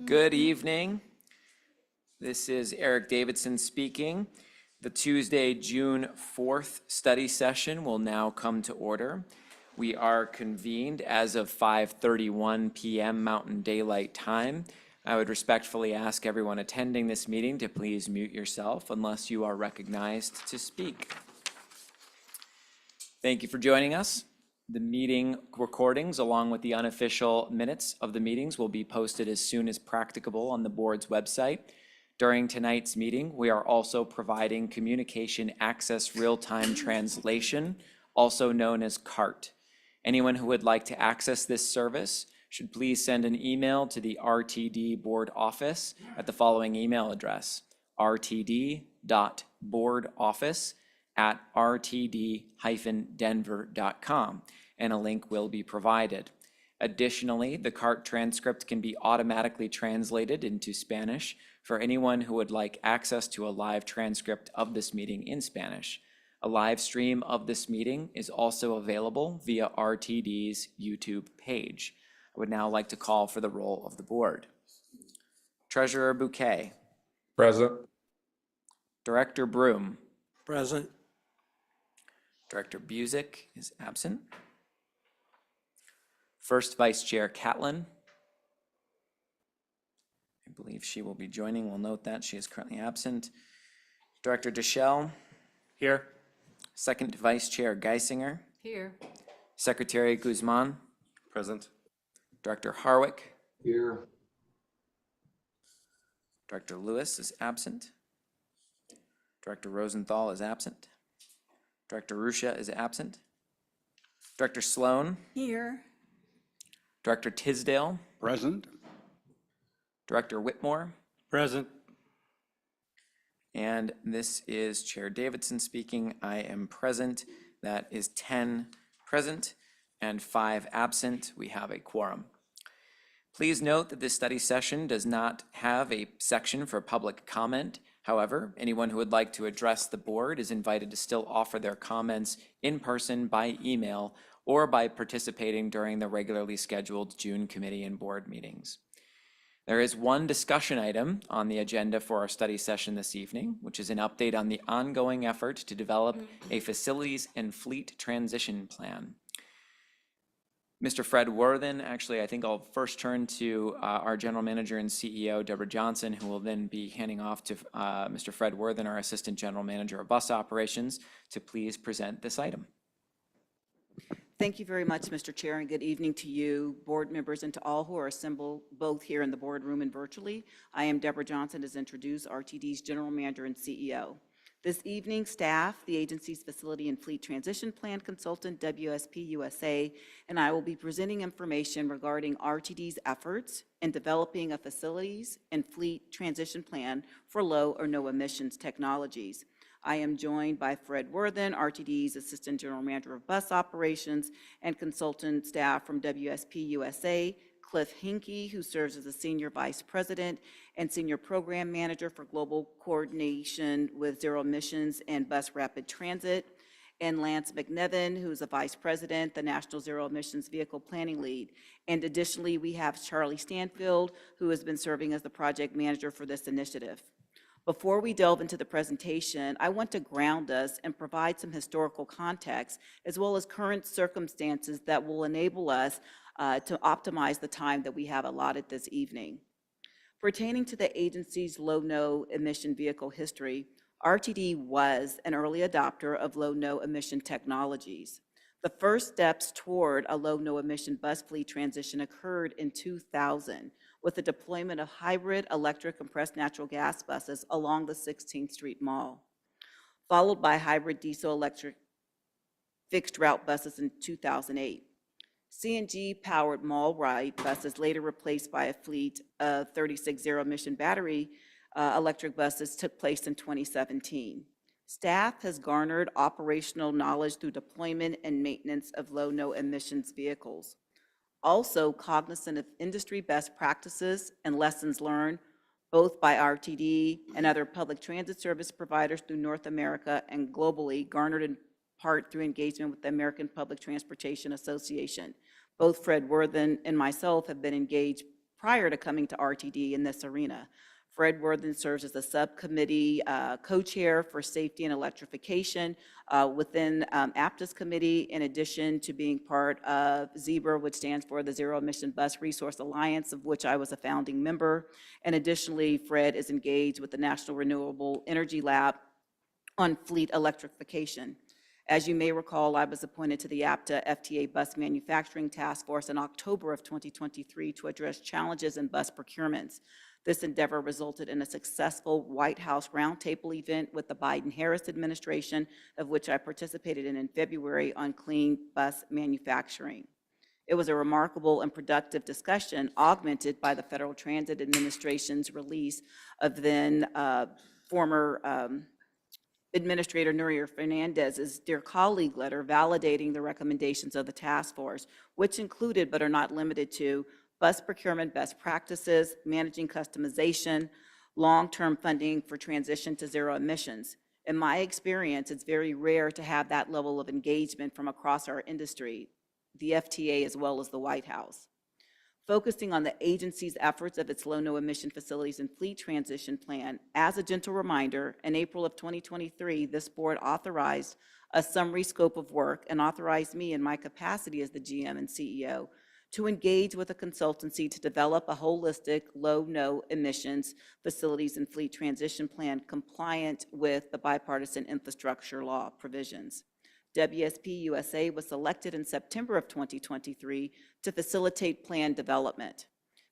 Good evening. This is Eric Davidson speaking. The Tuesday, June 4th study session will now come to order. We are convened as of 5:31 p.m. Mountain Daylight Time. I would respectfully ask everyone attending this meeting to please mute yourself unless you are recognized to speak. Thank you for joining us. The meeting recordings, along with the unofficial minutes of the meetings, will be posted as soon as practicable on the board's website. During tonight's meeting, we are also providing communication access real-time translation, also known as CART. Anyone who would like to access this service should please send an email to the RTD board office at the following email address: rtd.boardoffice@rtd-denver.com, and a link will be provided. Additionally, the CART transcript can be automatically translated into Spanish for anyone who would like access to a live transcript of this meeting in Spanish. A live stream of this meeting is also available via RTD's YouTube page. I would now like to call for the roll of the board. Treasurer Bouquet. Present. Director Broom. Present. Director Busick is absent. First Vice Chair Catlin. I believe she will be joining. We'll note that she is currently absent. Director Deschel. Here. Second Vice Chair Geisinger. Here. Secretary Guzman. Present. Director Harwick. Here. Director Lewis is absent. Director Rosenthal is absent. Director Ruscia is absent. Director Sloan. Here. Director Tisdale. Present. Director Whitmore. Present. And this is Chair Davidson speaking. I am present. That is 10 present and 5 absent. We have a quorum. Please note that this study session does not have a section for public comment. However, anyone who would like to address the board is invited to still offer their comments in person, by email, or by participating during the regularly scheduled June committee and board meetings. There is one discussion item on the agenda for our study session this evening, which is an update on the ongoing effort to develop a facilities and fleet transition plan. Mr. Fred Worthen, actually, I think I'll first turn to our General Manager and CEO, Deborah Johnson, who will then be handing off to Mr. Fred Worthen, our Assistant General Manager of Bus Operations, to please present this item. Thank you very much, Mr. Chair, and good evening to you, board members, and to all who are assembled both here in the boardroom and virtually. I am Deborah Johnson, as introduced, RTD's General Manager and CEO. This evening, staff, the agency's Facility and Fleet Transition Plan consultant, WSP USA, and I will be presenting information regarding RTD's efforts in developing a facilities and fleet transition plan for low or no emissions technologies. I am joined by Fred Worthen, RTD's Assistant General Manager of Bus Operations, and consultant staff from WSP USA, Cliff Hinkey, who serves as the Senior Vice President and Senior Program Manager for Global Coordination with Zero Emissions and Bus Rapid Transit, and Lance McNevin, who is a Vice President, the National Zero Emissions Vehicle Planning Lead. And additionally, we have Charlie Stanfield, who has been serving as the Project Manager for this initiative. Before we delve into the presentation, I want to ground us and provide some historical context, as well as current circumstances that will enable us to optimize the time that we have allotted this evening. Pertaining to the agency's low-no emission vehicle history, RTD was an early adopter of low-no emission technologies. The first steps toward a low-no emission bus fleet transition occurred in 2000 with the deployment of hybrid electric compressed natural gas buses along the 16th Street Mall, followed by hybrid diesel electric fixed route buses in 2008. CNG-powered mall ride buses, later replaced by a fleet of 36 zero-emission battery electric buses, took place in 2017. Staff has garnered operational knowledge through deployment and maintenance of low-no emissions vehicles. Also cognizant of industry best practices and lessons learned, both by RTD and other public transit service providers through North America and globally, garnered in part through engagement with the American Public Transportation Association. Both Fred Worthen and myself have been engaged prior to coming to RTD in this arena. Fred Worthen serves as the subcommittee co-chair for safety and electrification within APTA's committee, in addition to being part of ZEBRA, which stands for the Zero Emission Bus Resource Alliance, of which I was a founding member. And additionally, Fred is engaged with the National Renewable Energy Lab on fleet electrification. As you may recall, I was appointed to the APTA FTA Bus Manufacturing Task Force in October of 2023 to address challenges in bus procurements. This endeavor resulted in a successful White House roundtable event with the Biden-Harris administration, of which I participated in February, on clean bus manufacturing. It was a remarkable and productive discussion, augmented by the Federal Transit Administration's release of then former Administrator Nuriel Fernandez's Dear Colleague letter validating the recommendations of the task force, which included but are not limited to bus procurement best practices, managing customization, long-term funding for transition to zero emissions. In my experience, it's very rare to have that level of engagement from across our industry, the FTA as well as the White House. Focusing on the agency's efforts of its low-no emission facilities and fleet transition plan, as a gentle reminder, in April of 2023, this board authorized a summary scope of work and authorized me in my capacity as the GM and CEO to engage with a consultancy to develop a holistic low-no emissions facilities and fleet transition plan compliant with the bipartisan infrastructure law provisions. WSP USA was selected in September of 2023 to facilitate plan development.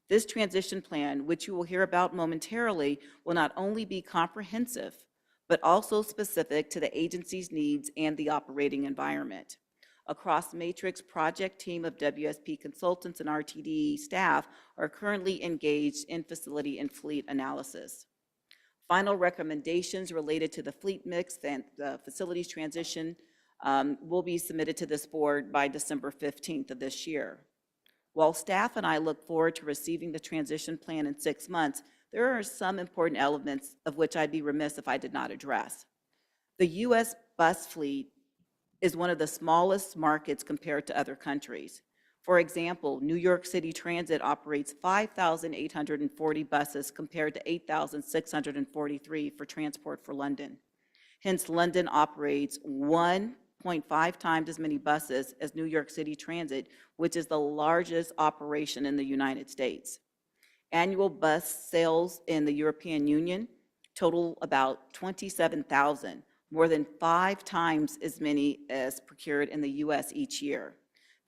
This transition plan, which you will hear about momentarily, will not only be comprehensive, but also specific to the agency's needs and the operating environment. A cross-matrix project team of WSP consultants and RTD staff are currently engaged in facility and fleet analysis. Final recommendations related to the fleet mix and the facilities transition will be submitted to this board by December 15th of this year. While staff and I look forward to receiving the transition plan in 6 months, there are some important elements of which I'd be remiss if I did not address. The U.S. bus fleet is one of the smallest markets compared to other countries. For example, New York City Transit operates 5,840 buses compared to 8,643 for Transport for London. Hence, London operates 1.5 times as many buses as New York City Transit, which is the largest operation in the United States. Annual bus sales in the European Union total about 27,000, more than 5 times as many as procured in the US each year.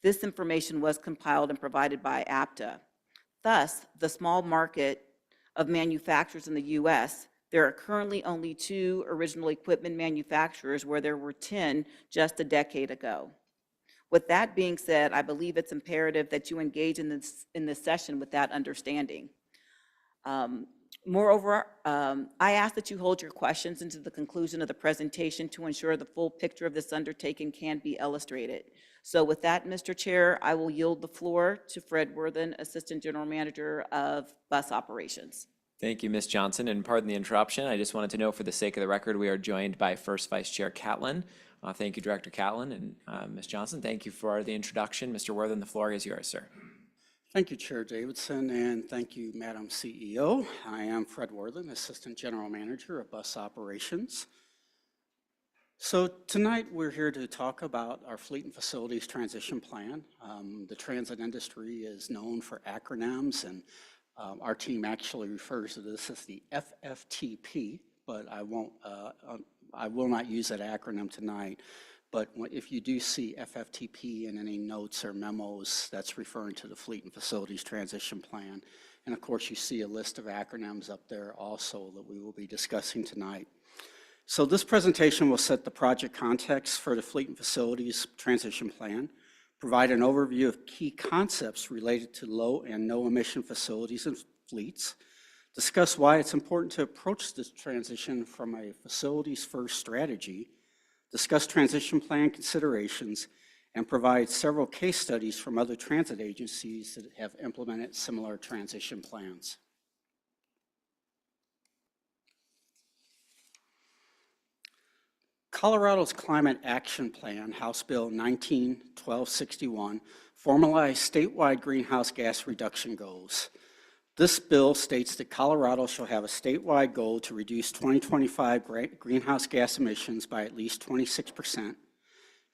This information was compiled and provided by APTA. Thus, the small market of manufacturers in the US, there are currently only 2 original equipment manufacturers where there were 10 just a decade ago. With that being said, I believe it's imperative that you engage in this session with that understanding. Moreover, I ask that you hold your questions into the conclusion of the presentation to ensure the full picture of this undertaking can be illustrated. So with that, Mr. Chair, I will yield the floor to Fred Worthen, Assistant General Manager of Bus Operations. Thank you, Ms. Johnson, and pardon the interruption. I just wanted to know, for the sake of the record, we are joined by First Vice Chair Catlin. Thank you, Director Catlin, and Ms. Johnson, thank you for the introduction. Mr. Worthen, the floor is yours, sir. Thank you, Chair Davidson, and thank you, Madam CEO. I am Fred Worthen, Assistant General Manager of Bus Operations. So tonight we're here to talk about our Fleet and Facilities Transition Plan. The transit industry is known for acronyms, and our team actually refers to this as the FFTP, but I will not use that acronym tonight. But if you do see FFTP in any notes or memos, that's referring to the Fleet and Facilities Transition Plan. And of course, you see a list of acronyms up there also that we will be discussing tonight. So this presentation will set the project context for the Fleet and Facilities Transition Plan, provide an overview of key concepts related to low and no emission facilities and fleets, discuss why it's important to approach this transition from a facilities first strategy, discuss transition plan considerations, and provide several case studies from other transit agencies that have implemented similar transition plans. Colorado's Climate Action Plan, House Bill 19-1261, formalized statewide greenhouse gas reduction goals. This bill states that Colorado shall have a statewide goal to reduce 2025 greenhouse gas emissions by at least 26%,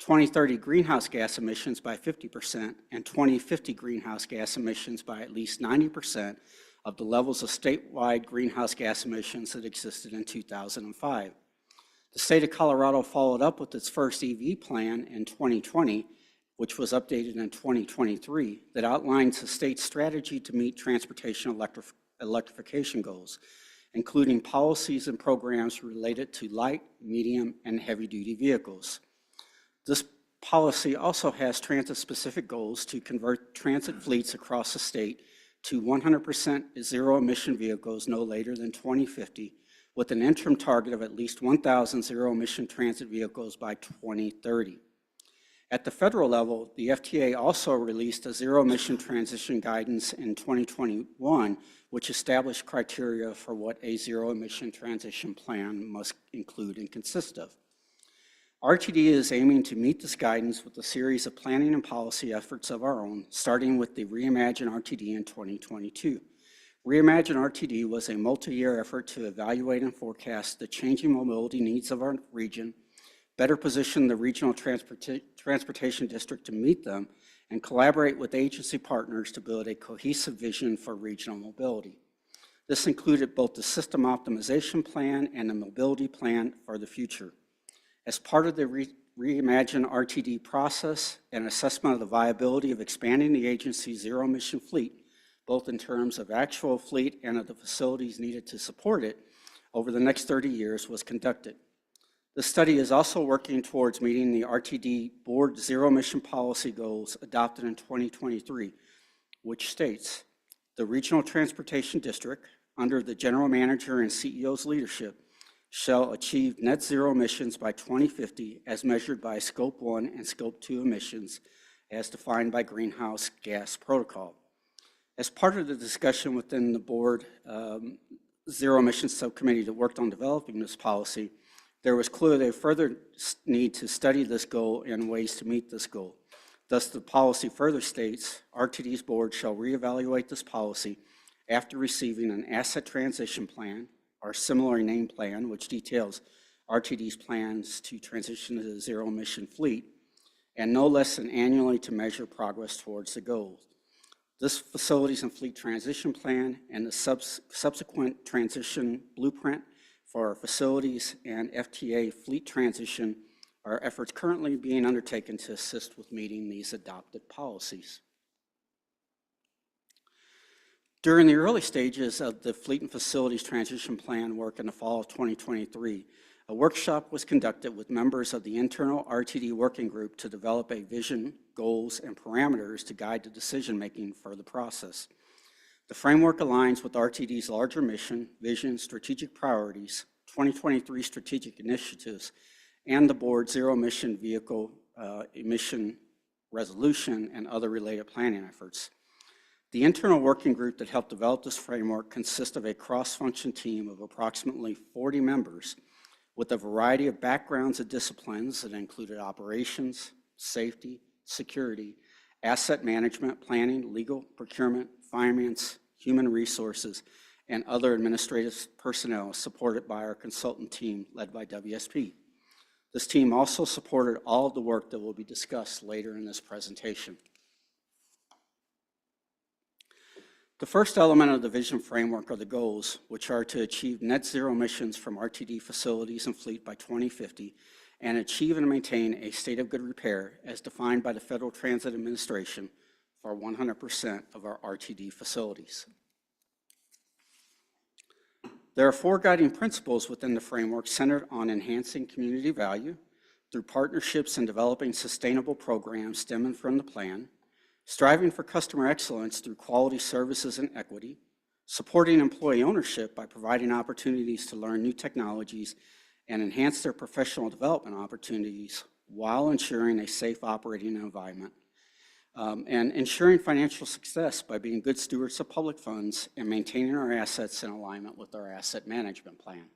2030 greenhouse gas emissions by 50%, and 2050 greenhouse gas emissions by at least 90% of the levels of statewide greenhouse gas emissions that existed in 2005. The state of Colorado followed up with its first EV plan in 2020, which was updated in 2023, that outlines the state's strategy to meet transportation electrification goals, including policies and programs related to light, medium, and heavy-duty vehicles. This policy also has transit-specific goals to convert transit fleets across the state to 100% zero-emission vehicles no later than 2050, with an interim target of at least 1,000 zero-emission transit vehicles by 2030. At the federal level, the FTA also released a zero-emission transition guidance in 2021, which established criteria for what a zero-emission transition plan must include and consist of. RTD is aiming to meet this guidance with a series of planning and policy efforts of our own, starting with the Reimagine RTD in 2022. Reimagine RTD was a multi-year effort to evaluate and forecast the changing mobility needs of our region, better position the regional transportation district to meet them, and collaborate with agency partners to build a cohesive vision for regional mobility. This included both the system optimization plan and the mobility plan for the future. As part of the Reimagine RTD process, an assessment of the viability of expanding the agency's zero-emission fleet, both in terms of actual fleet and of the facilities needed to support it, over the next 30 years was conducted. The study is also working towards meeting the RTD Board zero-emission policy goals adopted in 2023, which states, the Regional Transportation District, under the General Manager and CEO's leadership, shall achieve net zero emissions by 2050 as measured by Scope 1 and Scope 2 emissions as defined by Greenhouse Gas Protocol. As part of the discussion within the board zero emissions subcommittee that worked on developing this policy, there was clearly a further need to study this goal and ways to meet this goal. Thus, the policy further states, RTD's board shall reevaluate this policy after receiving an asset transition plan, or similarly named plan, which details RTD's plans to transition to the zero-emission fleet, and no less than annually to measure progress towards the goals. This facilities and fleet transition plan and the subsequent transition blueprint for our facilities and FTA fleet transition are efforts currently being undertaken to assist with meeting these adopted policies. During the early stages of the Fleet and Facilities Transition Plan work in the fall of 2023, a workshop was conducted with members of the internal RTD working group to develop a vision, goals, and parameters to guide the decision-making for the process. The framework aligns with RTD's larger mission, vision, strategic priorities, 2023 strategic initiatives, and the board's zero-emission vehicle emission resolution and other related planning efforts. The internal working group that helped develop this framework consists of a cross-function team of approximately 40 members with a variety of backgrounds and disciplines that included operations, safety, security, asset management, planning, legal, procurement, finance, human resources, and other administrative personnel supported by our consultant team led by WSP. This team also supported all of the work that will be discussed later in this presentation. The first element of the vision framework are the goals, which are to achieve net zero emissions from RTD facilities and fleet by 2050 and achieve and maintain a state of good repair as defined by the Federal Transit Administration for 100% of our RTD facilities. There are 4 guiding principles within the framework centered on enhancing community value through partnerships and developing sustainable programs stemming from the plan, striving for customer excellence through quality services and equity, supporting employee ownership by providing opportunities to learn new technologies and enhance their professional development opportunities while ensuring a safe operating environment, and ensuring financial success by being good stewards of public funds and maintaining our assets in alignment with our asset management plan.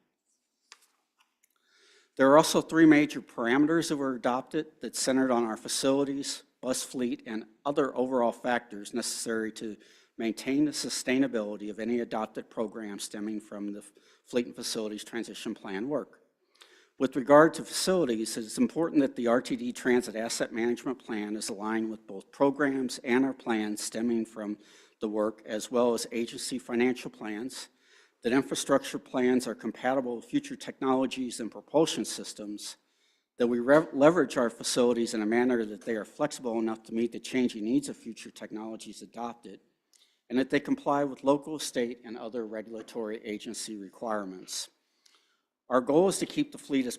There are also 3 major parameters that were adopted that centered on our facilities, bus fleet, and other overall factors necessary to maintain the sustainability of any adopted program stemming from the Fleet and Facilities Transition Plan work. With regard to facilities, it is important that the RTD Transit Asset Management Plan is aligned with both programs and our plans stemming from the work, as well as agency financial plans, that infrastructure plans are compatible with future technologies and propulsion systems, that we leverage our facilities in a manner that they are flexible enough to meet the changing needs of future technologies adopted, and that they comply with local, state, and other regulatory agency requirements. Our goal is to keep the fleet as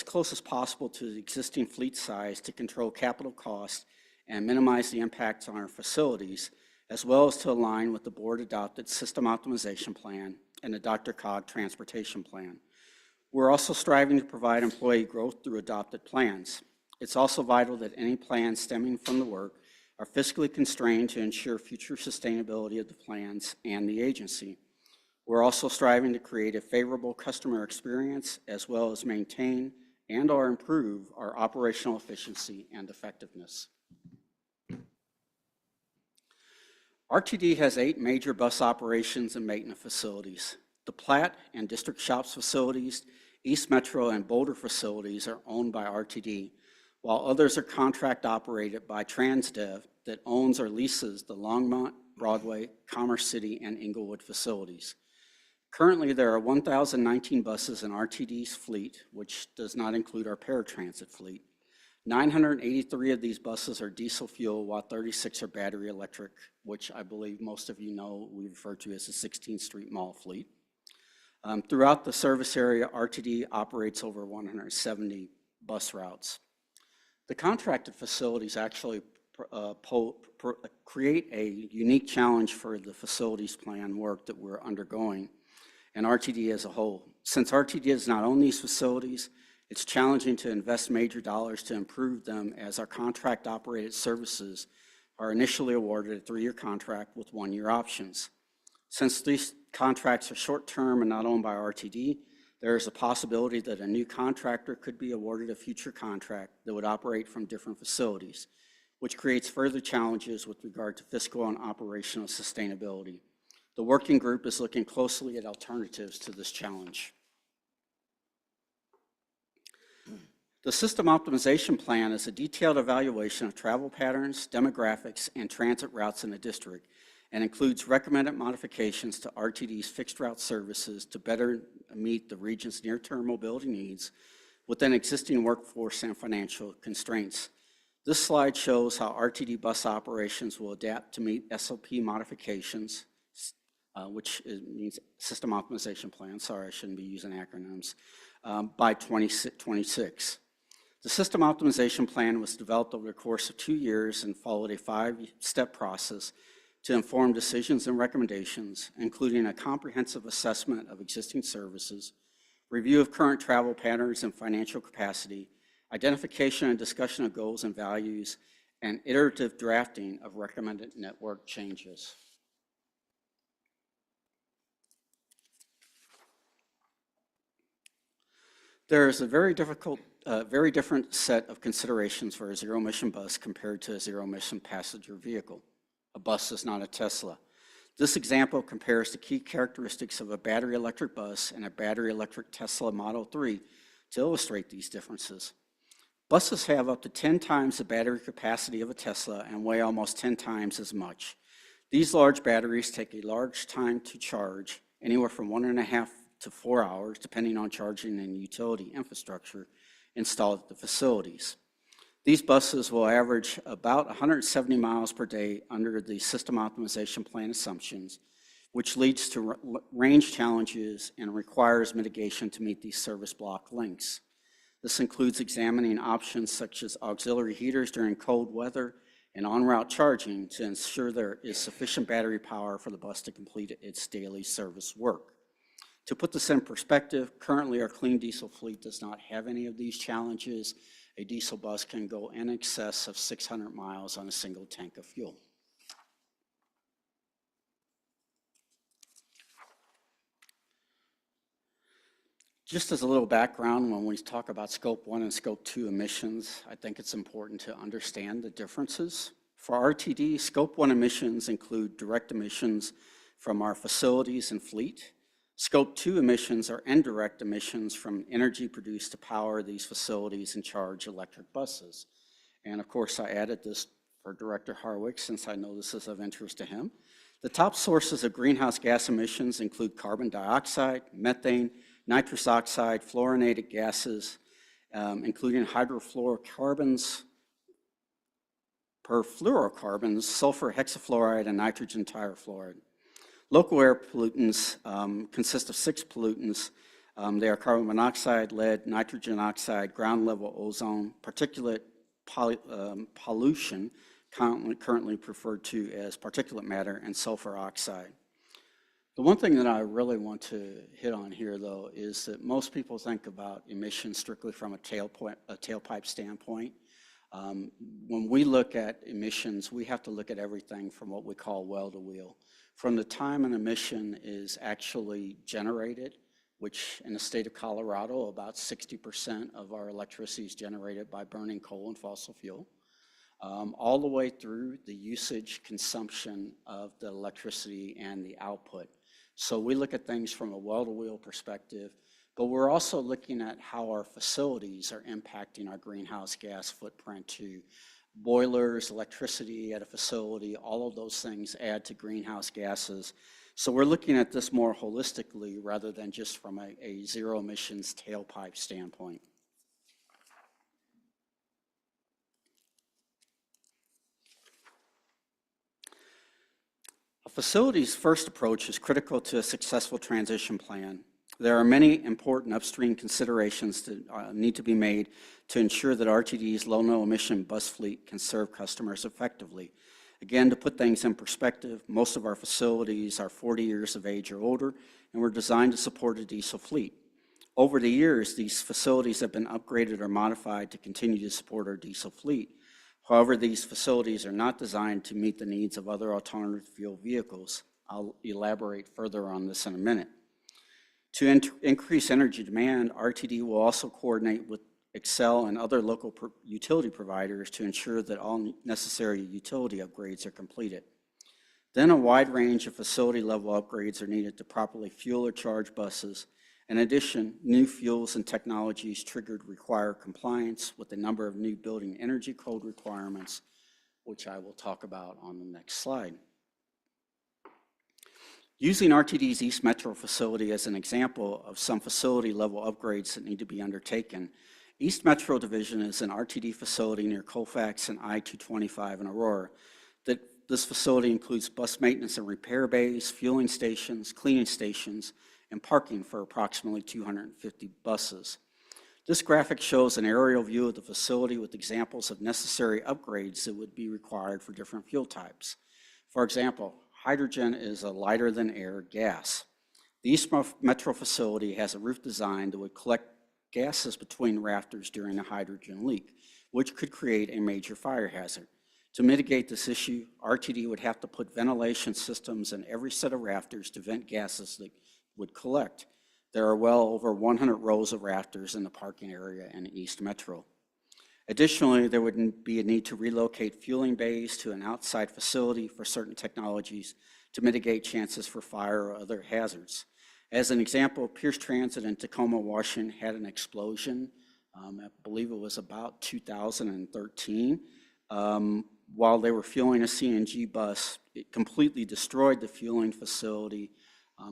close as possible to the existing fleet size to control capital costs and minimize the impacts on our facilities, as well as to align with the board-adopted System Optimization Plan and the DRCOG Transportation Plan. We're also striving to provide employee growth through adopted plans. It's also vital that any plans stemming from the work are fiscally constrained to ensure future sustainability of the plans and the agency. We're also striving to create a favorable customer experience as well as maintain and/or improve our operational efficiency and effectiveness. RTD has 8 major bus operations and maintenance facilities. The Platte and District Shops facilities, East Metro and Boulder facilities are owned by RTD, while others are contract operated by Transdev that owns or leases the Longmont, Broadway, Commerce City, and Inglewood facilities. Currently, there are 1,019 buses in RTD's fleet, which does not include our paratransit fleet. 983 of these buses are diesel fuel, while 36 are battery electric, which I believe most of you know we refer to as the 16th Street Mall fleet. Throughout the service area, RTD operates over 170 bus routes. The contracted facilities actually create a unique challenge for the facilities plan work that we're undergoing and RTD as a whole. Since RTD does not own these facilities, it's challenging to invest major dollars to improve them, as our contract operated services are initially awarded a 3-year contract with 1-year options. Since these contracts are short-term and not owned by RTD, there is a possibility that a new contractor could be awarded a future contract that would operate from different facilities, which creates further challenges with regard to fiscal and operational sustainability. The working group is looking closely at alternatives to this challenge. The System Optimization Plan is a detailed evaluation of travel patterns, demographics, and transit routes in the district, and includes recommended modifications to RTD's fixed route services to better meet the region's near-term mobility needs within existing workforce and financial constraints. This slide shows how RTD bus operations will adapt to meet SOP modifications, which means System Optimization Plan, sorry, I shouldn't be using acronyms, by 2026. The System Optimization Plan was developed over the course of 2 years and followed a 5-step process to inform decisions and recommendations, including a comprehensive assessment of existing services, review of current travel patterns and financial capacity, identification and discussion of goals and values, and iterative drafting of recommended network changes. There is a very different set of considerations for a zero-emission bus compared to a zero-emission passenger vehicle. A bus is not a Tesla. This example compares the key characteristics of a battery electric bus and a battery electric Tesla Model 3 to illustrate these differences. Buses have up to 10 times the battery capacity of a Tesla and weigh almost 10 times as much. These large batteries take a large time to charge, anywhere from 1.5 to 4 hours, depending on charging and utility infrastructure installed at the facilities. These buses will average about 170 miles per day under the System Optimization Plan assumptions, which leads to range challenges and requires mitigation to meet these service block lengths. This includes examining options such as auxiliary heaters during cold weather and en-route charging to ensure there is sufficient battery power for the bus to complete its daily service work. To put this in perspective, currently our clean diesel fleet does not have any of these challenges. A diesel bus can go in excess of 600 miles on a single tank of fuel. Just as a little background, when we talk about Scope 1 and Scope 2 emissions, I think it's important to understand the differences. For RTD, Scope 1 emissions include direct emissions from our facilities and fleet. Scope 2 emissions are indirect emissions from energy produced to power these facilities and charge electric buses. And of course, I added this for Director Harwick since I know this is of interest to him. The top sources of greenhouse gas emissions include carbon dioxide, methane, nitrous oxide, fluorinated gases, including hydrofluorocarbons, perfluorocarbons, sulfur hexafluoride, and nitrogen trifluoride. Local air pollutants consist of 6 pollutants. They are carbon monoxide, lead, nitrogen oxide, ground level ozone, particulate pollution, currently referred to as particulate matter, and sulfur oxide. The one thing that I really want to hit on here, though, is that most people think about emissions strictly from a tailpipe standpoint. When we look at emissions, we have to look at everything from what we call well to wheel. From the time an emission is actually generated, which in the state of Colorado, about 60% of our electricity is generated by burning coal and fossil fuel, all the way through the usage, consumption of the electricity and the output. So we look at things from a well-to-wheel perspective, but we're also looking at how our facilities are impacting our greenhouse gas footprint too. Boilers, electricity at a facility, all of those things add to greenhouse gases. So we're looking at this more holistically rather than just from a zero emissions tailpipe standpoint. A facility's first approach is critical to a successful transition plan. There are many important upstream considerations that need to be made to ensure that RTD's low-no emission bus fleet can serve customers effectively. Again, to put things in perspective, most of our facilities are 40 years of age or older and were designed to support a diesel fleet. Over the years, these facilities have been upgraded or modified to continue to support our diesel fleet. However, these facilities are not designed to meet the needs of other alternative fuel vehicles. I'll elaborate further on this in a minute. To increase energy demand, RTD will also coordinate with Xcel and other local utility providers to ensure that all necessary utility upgrades are completed. Then a wide range of facility level upgrades are needed to properly fuel or charge buses. In addition, new fuels and technologies triggered require compliance with a number of new building energy code requirements, which I will talk about on the next slide. Using RTD's East Metro facility as an example of some facility level upgrades that need to be undertaken, East Metro Division is an RTD facility near Colfax and I-225 in Aurora. This facility includes bus maintenance and repair bays, fueling stations, cleaning stations, and parking for approximately 250 buses. This graphic shows an aerial view of the facility with examples of necessary upgrades that would be required for different fuel types. For example, hydrogen is a lighter than air gas. The East Metro facility has a roof design that would collect gases between rafters during a hydrogen leak, which could create a major fire hazard. To mitigate this issue, RTD would have to put ventilation systems in every set of rafters to vent gases that would collect. There are well over 100 rows of rafters in the parking area in East Metro. Additionally, there would be a need to relocate fueling bays to an outside facility for certain technologies to mitigate chances for fire or other hazards. As an example, Pierce Transit in Tacoma, Washington had an explosion. I believe it was about 2013. While they were fueling a CNG bus, it completely destroyed the fueling facility.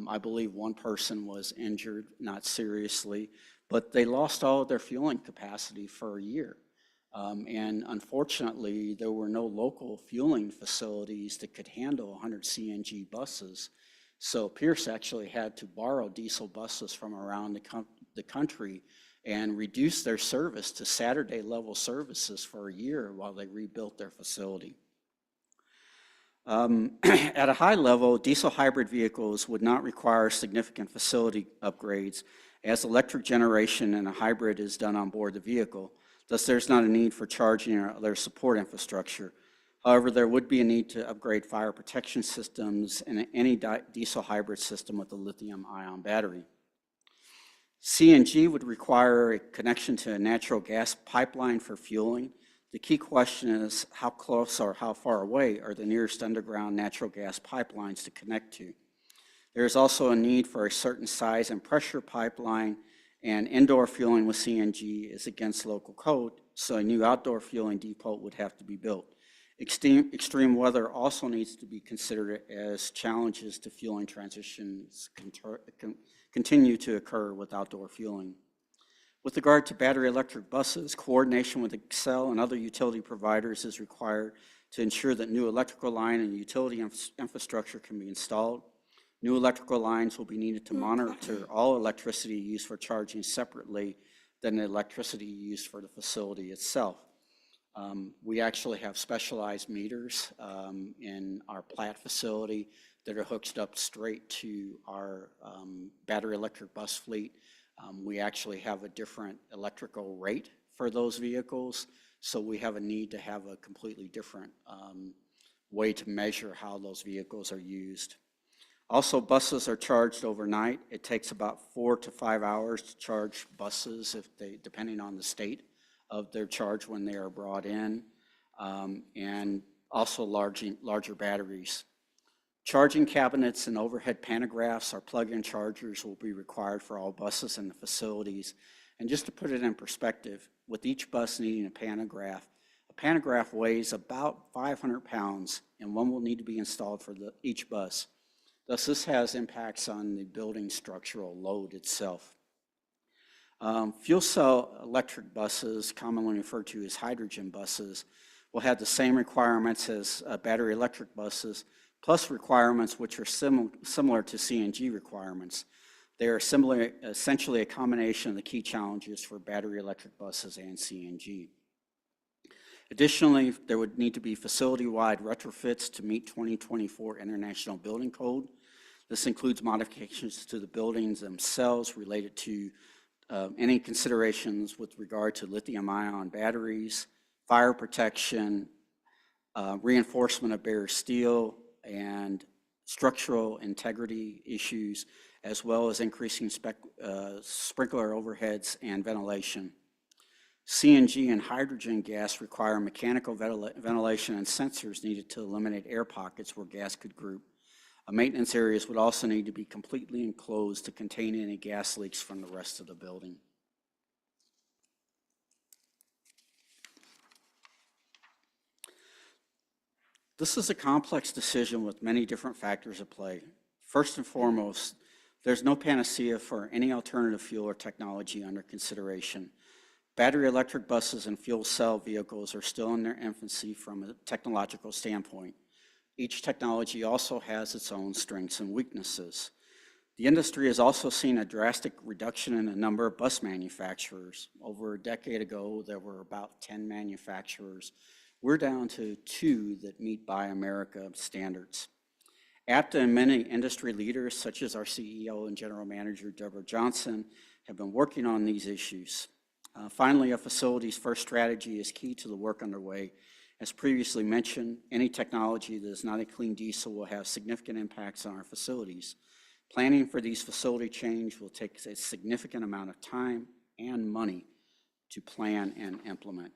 I believe one person was injured, not seriously, but they lost all of their fueling capacity for a year. And unfortunately, there were no local fueling facilities that could handle 100 CNG buses. So Pierce actually had to borrow diesel buses from around the country and reduce their service to Saturday level services for a year while they rebuilt their facility. At a high level, diesel hybrid vehicles would not require significant facility upgrades as electric generation in a hybrid is done on board the vehicle. Thus, there's not a need for charging or other support infrastructure. However, there would be a need to upgrade fire protection systems in any diesel hybrid system with a lithium-ion battery. CNG would require a connection to a natural gas pipeline for fueling. The key question is how close or how far away are the nearest underground natural gas pipelines to connect to? There is also a need for a certain size and pressure pipeline, and indoor fueling with CNG is against local code, so a new outdoor fueling depot would have to be built. Extreme weather also needs to be considered as challenges to fueling transitions continue to occur with outdoor fueling. With regard to battery electric buses, coordination with Xcel and other utility providers is required to ensure that new electrical line and utility infrastructure can be installed. New electrical lines will be needed to monitor all electricity used for charging separately than the electricity used for the facility itself. We actually have specialized meters in our Platt facility that are hooked up straight to our battery electric bus fleet. We actually have a different electrical rate for those vehicles, so we have a need to have a completely different way to measure how those vehicles are used. Also, buses are charged overnight. It takes about 4 to 5 hours to charge buses, depending on the state of their charge when they are brought in, and also larger batteries. Charging cabinets and overhead pantographs or plug-in chargers will be required for all buses in the facilities. And just to put it in perspective, with each bus needing a pantograph weighs about 500 pounds, and one will need to be installed for each bus. Thus, this has impacts on the building structural load itself. Fuel cell electric buses, commonly referred to as hydrogen buses, will have the same requirements as battery electric buses, plus requirements which are similar to CNG requirements. They are essentially a combination of the key challenges for battery electric buses and CNG. Additionally, there would need to be facility-wide retrofits to meet 2024 International Building Code. This includes modifications to the buildings themselves related to any considerations with regard to lithium-ion batteries, fire protection, reinforcement of bare steel, and structural integrity issues, as well as increasing sprinkler overheads and ventilation. CNG and hydrogen gas require mechanical ventilation and sensors needed to eliminate air pockets where gas could group. Maintenance areas would also need to be completely enclosed to contain any gas leaks from the rest of the building. This is a complex decision with many different factors at play. First and foremost, there's no panacea for any alternative fuel or technology under consideration. Battery electric buses and fuel cell vehicles are still in their infancy from a technological standpoint. Each technology also has its own strengths and weaknesses. The industry has also seen a drastic reduction in the number of bus manufacturers. Over a decade ago, there were about 10 manufacturers. We're down to 2 that meet Buy America standards. APTA and many industry leaders, such as our CEO and General Manager, Deborah Johnson, have been working on these issues. Finally, a facility's first strategy is key to the work underway. As previously mentioned, any technology that is not a clean diesel will have significant impacts on our facilities. Planning for these facility changes will take a significant amount of time and money to plan and implement.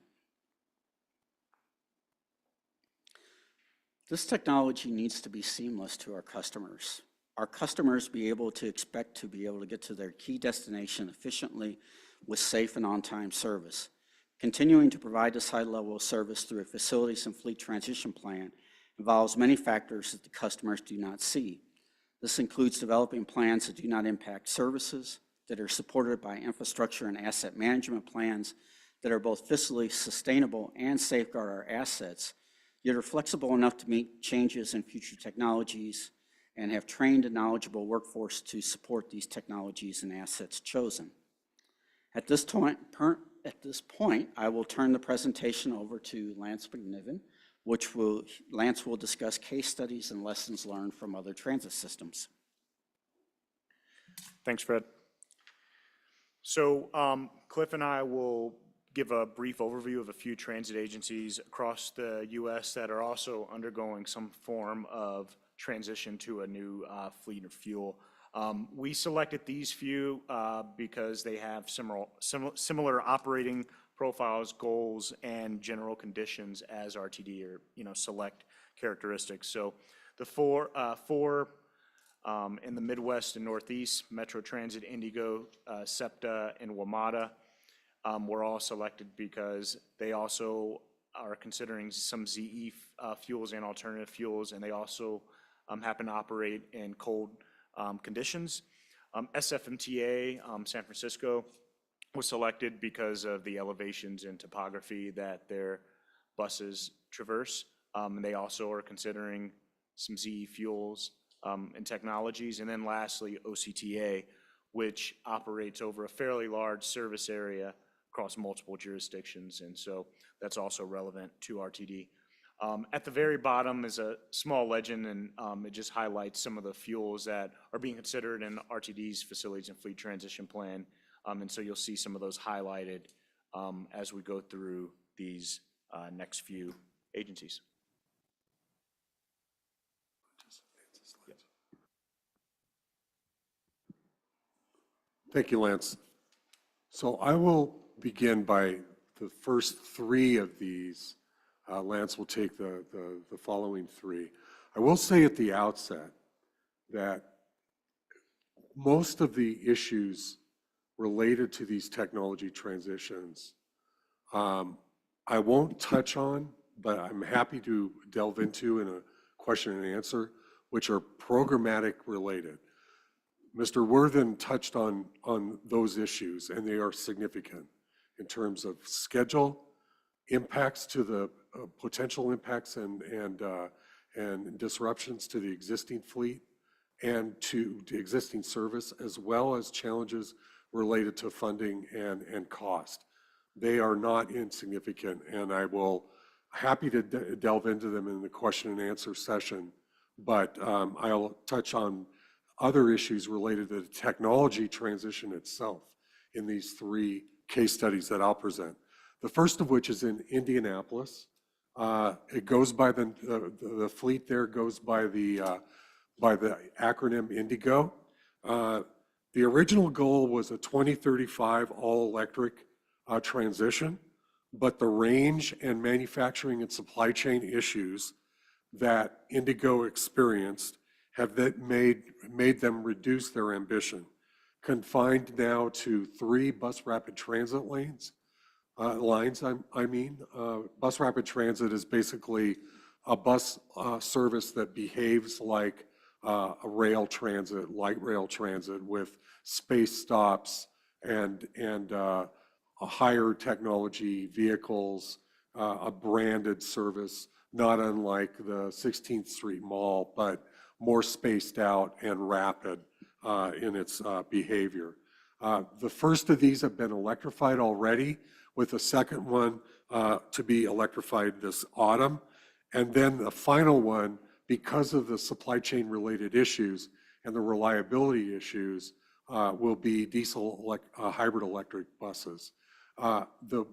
This technology needs to be seamless to our customers. Our customers be able to expect to be able to get to their key destination efficiently with safe and on-time service. Continuing to provide this high level of service through a facilities and fleet transition plan involves many factors that the customers do not see. This includes developing plans that do not impact services, that are supported by infrastructure and asset management plans, that are both fiscally sustainable and safeguard our assets, yet are flexible enough to meet changes in future technologies and have trained and knowledgeable workforce to support these technologies and assets chosen. At this point, I will turn the presentation over to Lance McNiven, Lance will discuss case studies and lessons learned from other transit systems. Thanks, Fred. So Cliff and I will give a brief overview of a few transit agencies across the U.S. that are also undergoing some form of transition to a new fleet of fuel. We selected these few because they have similar operating profiles, goals, and general conditions as RTD or, select characteristics. So the four in the Midwest and Northeast, Metro Transit, Indigo, SEPTA, and WMATA, were all selected because they also are considering some ZE fuels and alternative fuels, and they also happen to operate in cold conditions. SFMTA, San Francisco, was selected because of the elevations in topography that their buses traverse. And they also are considering some ZE fuels and technologies. And then lastly, OCTA, which operates over a fairly large service area across multiple jurisdictions. And so that's also relevant to RTD. At the very bottom is a small legend, and it just highlights some of the fuels that are being considered in RTD's Facilities and Fleet Transition Plan. And so you'll see some of those highlighted as we go through these next few agencies. Thank you, Lance. So I will begin by the first three of these. Lance will take the following three. I will say at the outset that most of the issues related to these technology transitions, I won't touch on, but I'm happy to delve into in a question and answer, which are programmatic related. Mr. Worthen touched on those issues, and they are significant in terms of schedule, impacts to the potential impacts and disruptions to the existing fleet and to the existing service, as well as challenges related to funding and cost. They are not insignificant, and I will happy to delve into them in the question and answer session, but I'll touch on other issues related to the technology transition itself in these three case studies that I'll present. The first of which is in Indianapolis. It goes by the fleet there goes by the acronym Indigo. The original goal was a 2035 all-electric transition, but the range and manufacturing and supply chain issues that Indigo experienced have made them reduce their ambition. Confined now to 3 bus rapid transit lines. Bus rapid transit is basically a bus service that behaves like a rail transit, light rail transit, with space stops and a higher technology vehicles, a branded service, not unlike the 16th Street Mall, but more spaced out and rapid in its behavior. The first of these have been electrified already, with the second one to be electrified this autumn. And then the final one, because of the supply chain related issues and the reliability issues, will be diesel hybrid electric buses. The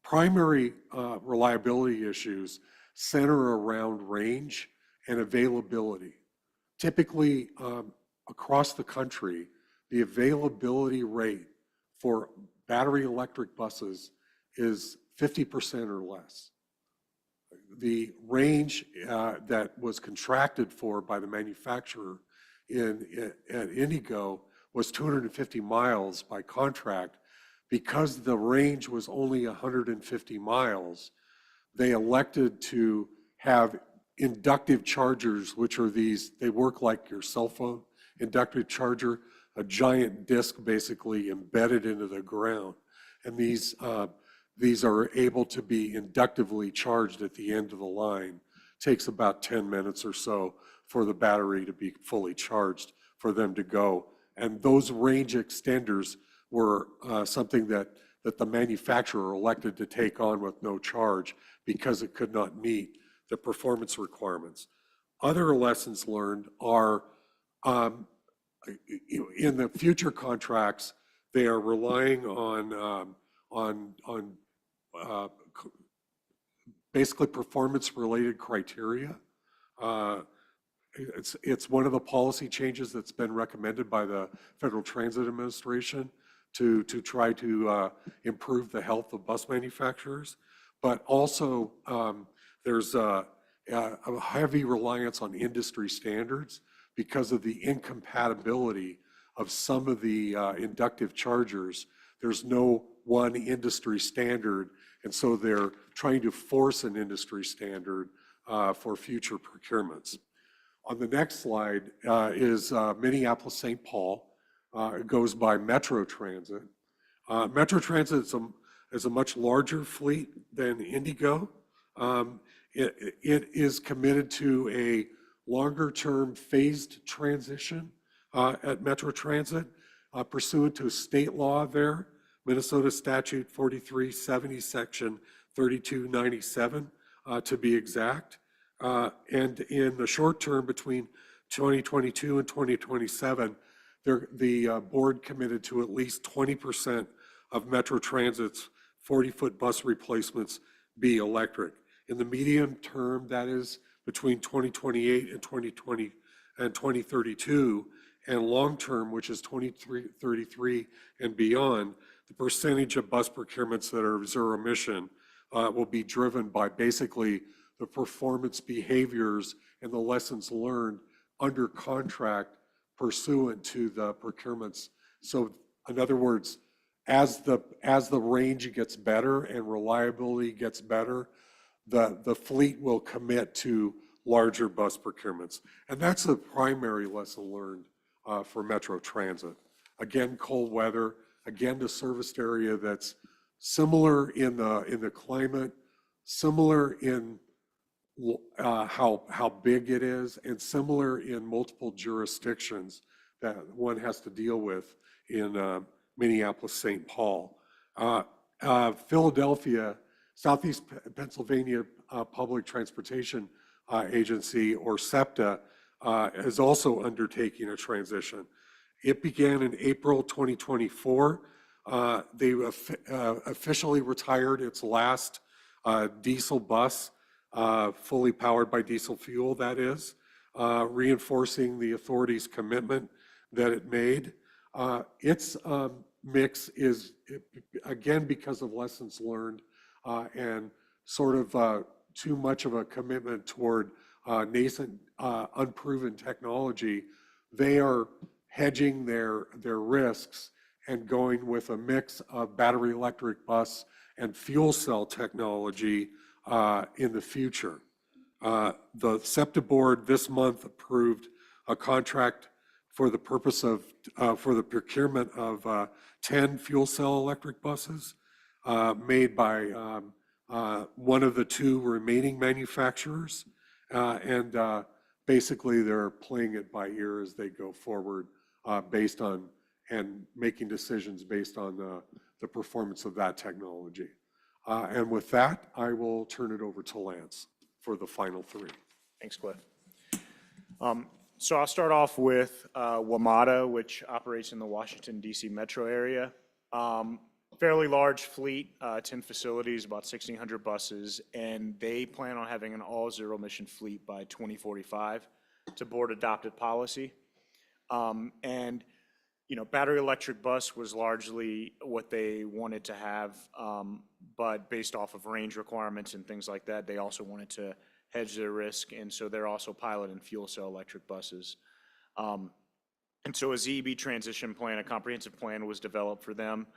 primary reliability issues center around range and availability. Typically, across the country, the availability rate for battery electric buses is 50% or less. The range that was contracted for by the manufacturer at Indigo was 250 miles by contract. Because the range was only 150 miles, they elected to have inductive chargers, which are these, they work like your cell phone, inductive charger, a giant disc basically embedded into the ground. And these are able to be inductively charged at the end of the line. Takes about 10 minutes or so for the battery to be fully charged for them to go. And those range extenders were something that the manufacturer elected to take on with no charge because it could not meet the performance requirements. Other lessons learned are in the future contracts, they are relying on basically performance-related criteria. It's one of the policy changes that's been recommended by the Federal Transit Administration to try to improve the health of bus manufacturers. But also, there's a heavy reliance on industry standards because of the incompatibility of some of the inductive chargers. There's no one industry standard, and so they're trying to force an industry standard for future procurements. On the next slide is Minneapolis-St. Paul. It goes by Metro Transit. Metro Transit is a much larger fleet than Indigo. It is committed to a longer-term phased transition at Metro Transit pursuant to state law there, Minnesota Statute 4370, Section 3297 to be exact. And in the short term between 2022 and 2027, the board committed to at least 20% of Metro Transit's 40-foot bus replacements be electric. In the medium term, that is between 2028 and 2032, and long term, which is 2033 and beyond, the percentage of bus procurements that are zero emission will be driven by basically the performance behaviors and the lessons learned under contract pursuant to the procurements. So in other words, as the range gets better and reliability gets better, the fleet will commit to larger bus procurements. And that's the primary lesson learned for Metro Transit. Again, cold weather, again, the serviced area that's similar in the climate, similar in how big it is, and similar in multiple jurisdictions that one has to deal with in Minneapolis-St. Paul. Philadelphia, Southeast Pennsylvania Public Transportation Agency, or SEPTA, is also undertaking a transition. It began in April 2024. They officially retired its last diesel bus, fully powered by diesel fuel, that is, reinforcing the authority's commitment that it made. Its mix is, again, because of lessons learned and sort of too much of a commitment toward nascent, unproven technology, they are hedging their risks and going with a mix of battery electric bus and fuel cell technology in the future. The SEPTA board this month approved a contract for the purpose of, for the procurement of 10 fuel cell electric buses made by one of the two remaining manufacturers. And basically they're playing it by ear as they go forward based on, and making decisions based on the performance of that technology. And with that, I will turn it over to Lance for the final three. Thanks, Cliff. So I'll start off with WMATA, which operates in the Washington, D.C. metro area. Fairly large fleet, 10 facilities, about 1,600 buses, and they plan on having an all zero emission fleet by 2045 to board adopted policy. And, you know, battery electric bus was largely what they wanted to have, but based off of range requirements and things like that, they also wanted to hedge their risk, and so they're also piloting fuel cell electric buses. And so a ZEB transition plan, a comprehensive plan was developed for them,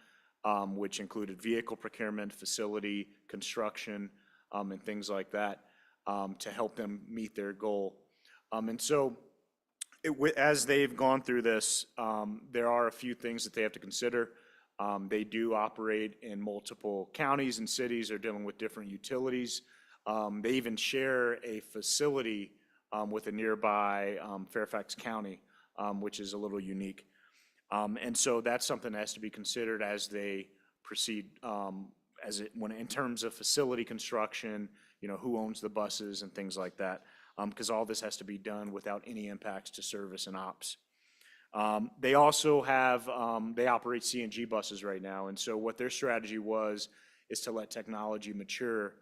which included vehicle procurement, facility construction, and things like that to help them meet their goal. And so as they've gone through this, there are a few things that they have to consider. They do operate in multiple counties and cities. They're dealing with different utilities. They even share a facility with a nearby Fairfax County, which is a little unique. And so that's something that has to be considered as they proceed, when in terms of facility construction, you know, who owns the buses and things like that, because all this has to be done without any impacts to service and ops. They also have, they operate CNG buses right now, and so what their strategy is to let technology mature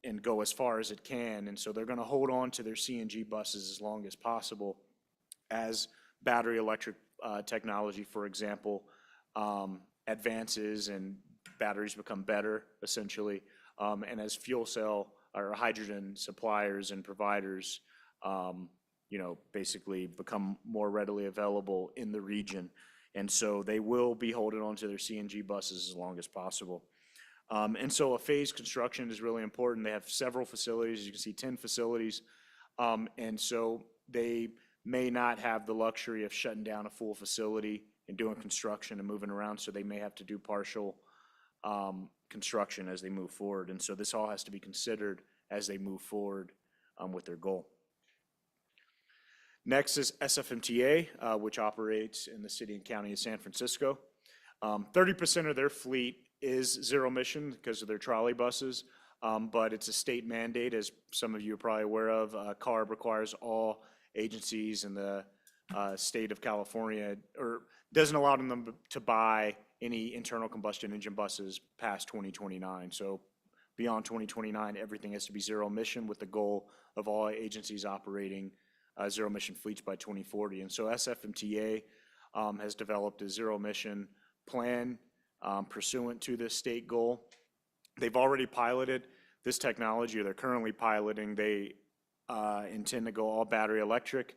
and go as far as it can, and so they're going to hold on to their CNG buses as long as possible as battery electric technology, for example, advances and batteries become better, essentially, and as fuel cell or hydrogen suppliers and providers, basically become more readily available in the region. And so they will be holding on to their CNG buses as long as possible. And so a phased construction is really important. They have several facilities. You can see 10 facilities. And so they may not have the luxury of shutting down a full facility and doing construction and moving around. So they may have to do partial construction as they move forward. And so this all has to be considered as they move forward with their goal. Next is SFMTA, which operates in the city and county of San Francisco. 30% of their fleet is zero emission because of their trolley buses, but it's a state mandate, as some of you are probably aware of. CARB requires all agencies in the state of California, or doesn't allow them to buy any internal combustion engine buses past 2029. So beyond 2029, everything has to be zero emission, with the goal of all agencies operating zero emission fleets by 2040. And so SFMTA has developed a zero emission plan pursuant to this state goal. They've already piloted this technology, or they're currently piloting. They intend to go all battery electric.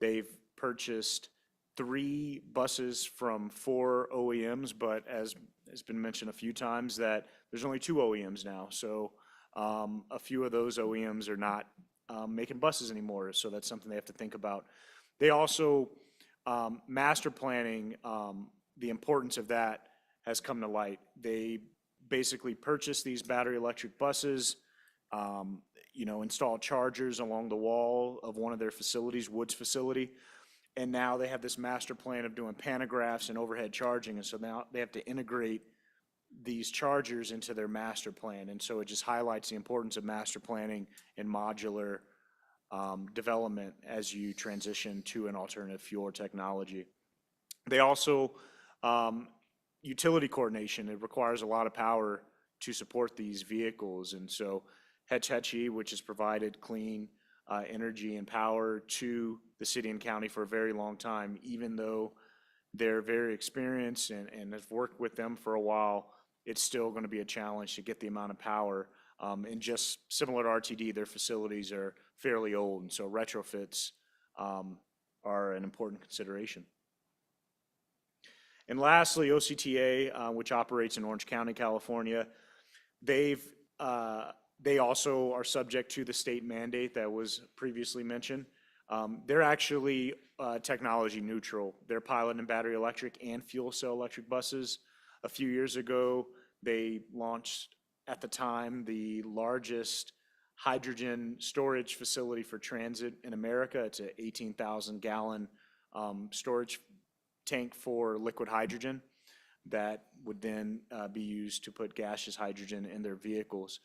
They've purchased 3 buses from 4 OEMs, but as has been mentioned a few times, that there's only 2 OEMs now. So a few of those OEMs are not making buses anymore, so that's something they have to think about. They also, master planning, the importance of that has come to light. They basically purchased these battery electric buses, installed chargers along the wall of one of their facilities, Woods facility, and now they have this master plan of doing pantographs and overhead charging, and so now they have to integrate these chargers into their master plan. And so it just highlights the importance of master planning and modular development as you transition to an alternative fuel technology. They also, utility coordination, it requires a lot of power to support these vehicles. And so Hetch Hetchy, which has provided clean energy and power to the city and county for a very long time, even though they're very experienced and have worked with them for a while, it's still going to be a challenge to get the amount of power. And just similar to RTD, their facilities are fairly old, and so retrofits are an important consideration. And lastly, OCTA, which operates in Orange County, California, they also are subject to the state mandate that was previously mentioned. They're actually technology neutral. They're piloting battery electric and fuel cell electric buses. A few years ago, they launched, at the time, the largest hydrogen storage facility for transit in America. It's an 18,000-gallon storage tank for liquid hydrogen that would then be used to put gaseous hydrogen in their vehicles.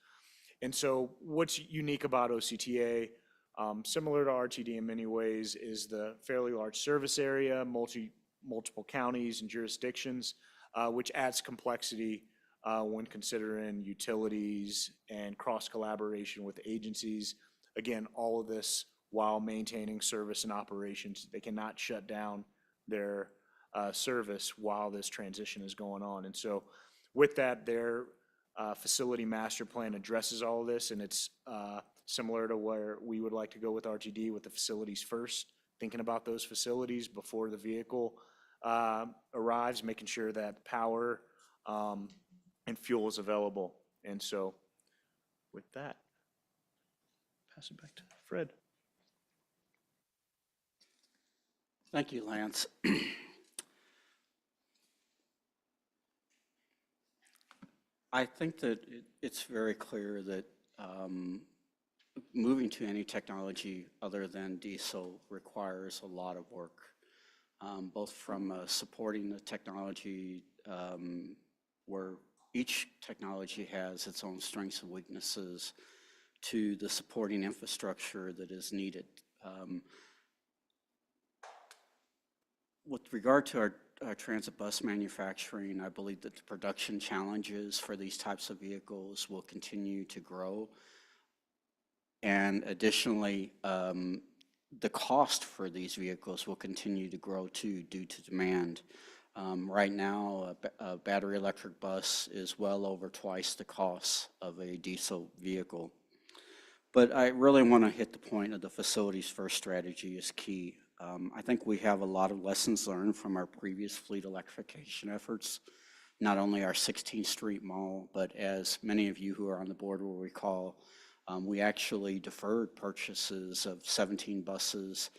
And so what's unique about OCTA, similar to RTD in many ways, is the fairly large service area, multiple counties and jurisdictions, which adds complexity when considering utilities and cross-collaboration with agencies. Again, all of this while maintaining service and operations. They cannot shut down their service while this transition is going on. And so with that, their facility master plan addresses all of this, and it's similar to where we would like to go with RTD, with the facilities first, thinking about those facilities before the vehicle arrives, making sure that power and fuel is available. And so with that, pass it back to Fred. Thank you, Lance. I think that it's very clear that moving to any technology other than diesel requires a lot of work, both from supporting the technology, where each technology has its own strengths and weaknesses, to the supporting infrastructure that is needed. With regard to our transit bus manufacturing, I believe that the production challenges for these types of vehicles will continue to grow. And additionally, the cost for these vehicles will continue to grow too, due to demand. Right now, a battery electric bus is well over twice the cost of a diesel vehicle. But I really want to hit the point of the facilities first strategy is key. I think we have a lot of lessons learned from our previous fleet electrification efforts, not only our 16th Street Mall, but as many of you who are on the board will recall, we actually deferred purchases of 17 buses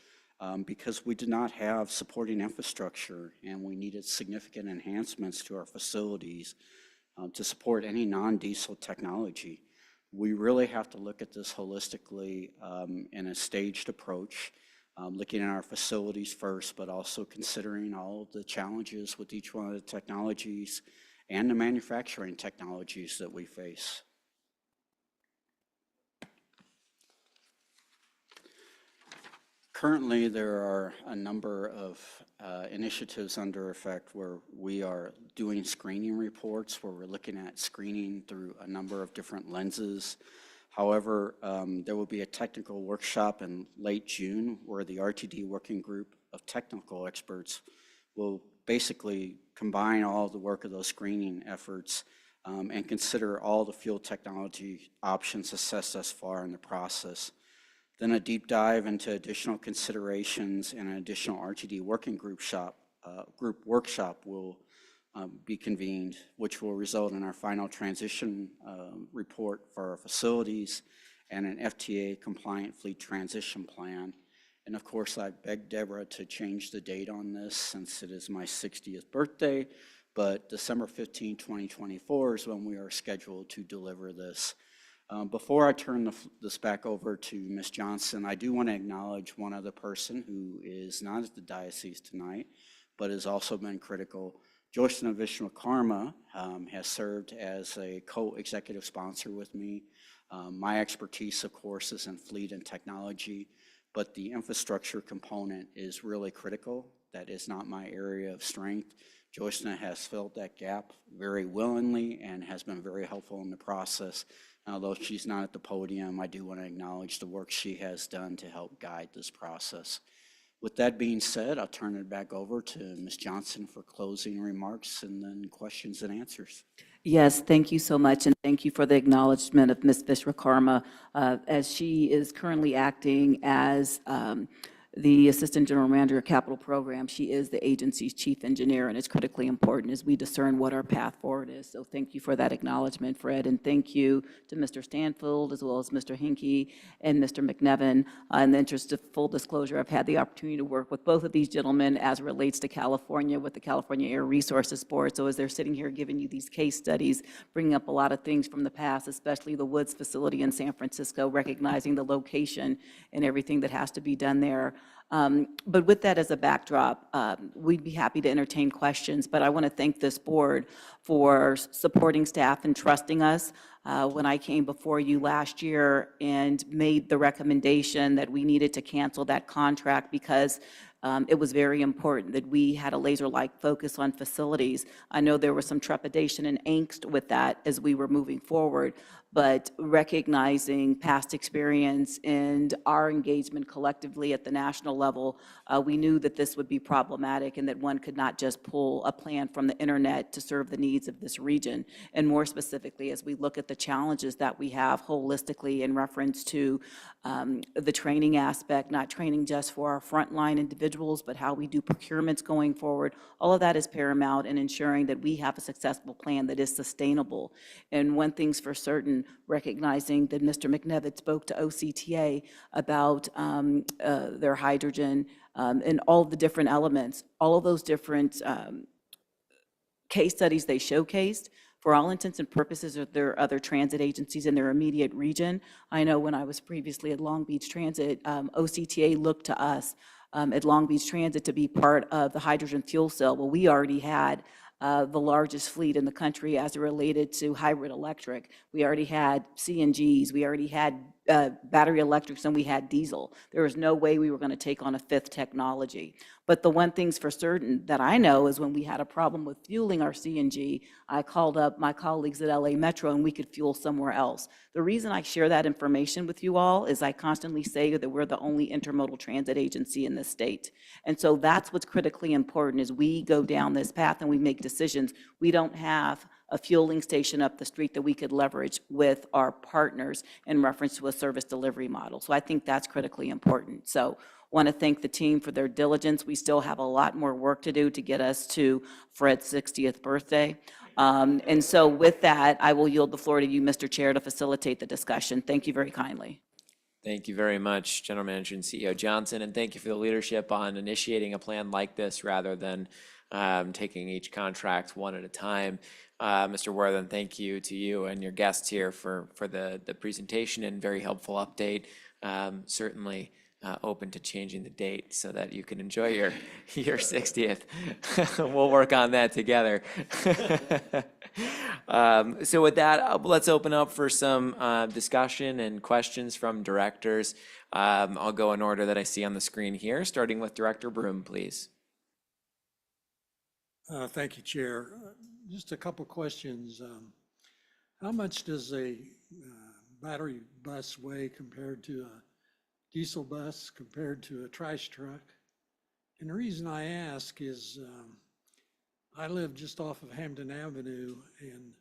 because we did not have supporting infrastructure and we needed significant enhancements to our facilities to support any non-diesel technology. We really have to look at this holistically in a staged approach, looking at our facilities first, but also considering all of the challenges with each one of the technologies and the manufacturing technologies that we face. Currently, there are a number of initiatives under effect where we are doing screening reports, where we're looking at screening through a number of different lenses. However, there will be a technical workshop in late June where the RTD working group of technical experts will basically combine all the work of those screening efforts and consider all the fuel technology options assessed thus far in the process. Then a deep dive into additional considerations and an additional RTD working group workshop will be convened, which will result in our final transition report for our facilities and an FTA compliant fleet transition plan. And of course, I begged Deborah to change the date on this since it is my 60th birthday, but December 15, 2024 is when we are scheduled to deliver this. Before I turn this back over to Ms. Johnson, I do want to acknowledge one other person who is not at the diocese tonight, but has also been critical. Joycelyn Vishwakarma has served as a co-executive sponsor with me. My expertise, of course, is in fleet and technology, but the infrastructure component is really critical. That is not my area of strength. Joycelyn has filled that gap very willingly and has been very helpful in the process. Although she's not at the podium, I do want to acknowledge the work she has done to help guide this process. With that being said, I'll turn it back over to Ms. Johnson for closing remarks and then questions and answers. Yes, thank you so much, and thank you for the acknowledgement of Ms. Vishwakarma, as she is currently acting as the Assistant General Manager of Capital Program. She is the agency's chief engineer, and it's critically important as we discern what our path forward is. So thank you for that acknowledgement, Fred, and thank you to Mr. Stanfield as well as Mr. Hinkie and Mr. McNevin. In the interest of full disclosure, I've had the opportunity to work with both of these gentlemen as it relates to California with the California Air Resources Board. So as they're sitting here giving you these case studies, bringing up a lot of things from the past, especially the Woods facility in San Francisco, recognizing the location and everything that has to be done there. But with that as a backdrop, we'd be happy to entertain questions, but I want to thank this board for supporting staff and trusting us. When I came before you last year and made the recommendation that we needed to cancel that contract because it was very important that we had a laser-like focus on facilities. I know there was some trepidation and angst with that as we were moving forward, but recognizing past experience and our engagement collectively at the national level, we knew that this would be problematic and that one could not just pull a plan from the internet to serve the needs of this region. And more specifically, as we look at the challenges that we have holistically in reference to the training aspect, not training just for our frontline individuals, but how we do procurements going forward, all of that is paramount in ensuring that we have a successful plan that is sustainable. And one thing's for certain, recognizing that Mr. McNevin spoke to OCTA about their hydrogen and all the different elements, all of those different case studies they showcased. For all intents and purposes, there are other transit agencies in their immediate region. I know when I was previously at Long Beach Transit, OCTA looked to us at Long Beach Transit to be part of the hydrogen fuel cell. Well, we already had the largest fleet in the country as it related to hybrid electric. We already had CNGs, we already had battery electrics and we had diesel. There was no way we were going to take on a fifth technology. But the one thing's for certain that I know is when we had a problem with fueling our CNG, I called up my colleagues at LA Metro and we could fuel somewhere else. The reason I share that information with you all is I constantly say that we're the only intermodal transit agency in this state. And so that's what's critically important as we go down this path and we make decisions. We don't have a fueling station up the street that we could leverage with our partners in reference to a service delivery model. So I think that's critically important. So want to thank the team for their diligence. We still have a lot more work to do to get us to Fred's 60th birthday. And so with that, I will yield the floor to you, Mr. Chair, to facilitate the discussion. Thank you very kindly. Thank you very much, General Manager and CEO Johnson, and thank you for the leadership on initiating a plan like this rather than taking each contract one at a time. Mr. Worthen, thank you to you and your guests here for the presentation and very helpful update. Certainly open to changing the date so that you can enjoy your 60th. We'll work on that together. So with that, let's open up for some discussion and questions from directors. I'll go in order that I see on the screen here, starting with Director Broom, please. Thank you, Chair. Just a couple questions. How much does a battery bus weigh compared to a diesel bus, compared to a trash truck? And the reason I ask is I live just off of Hampton Avenue, and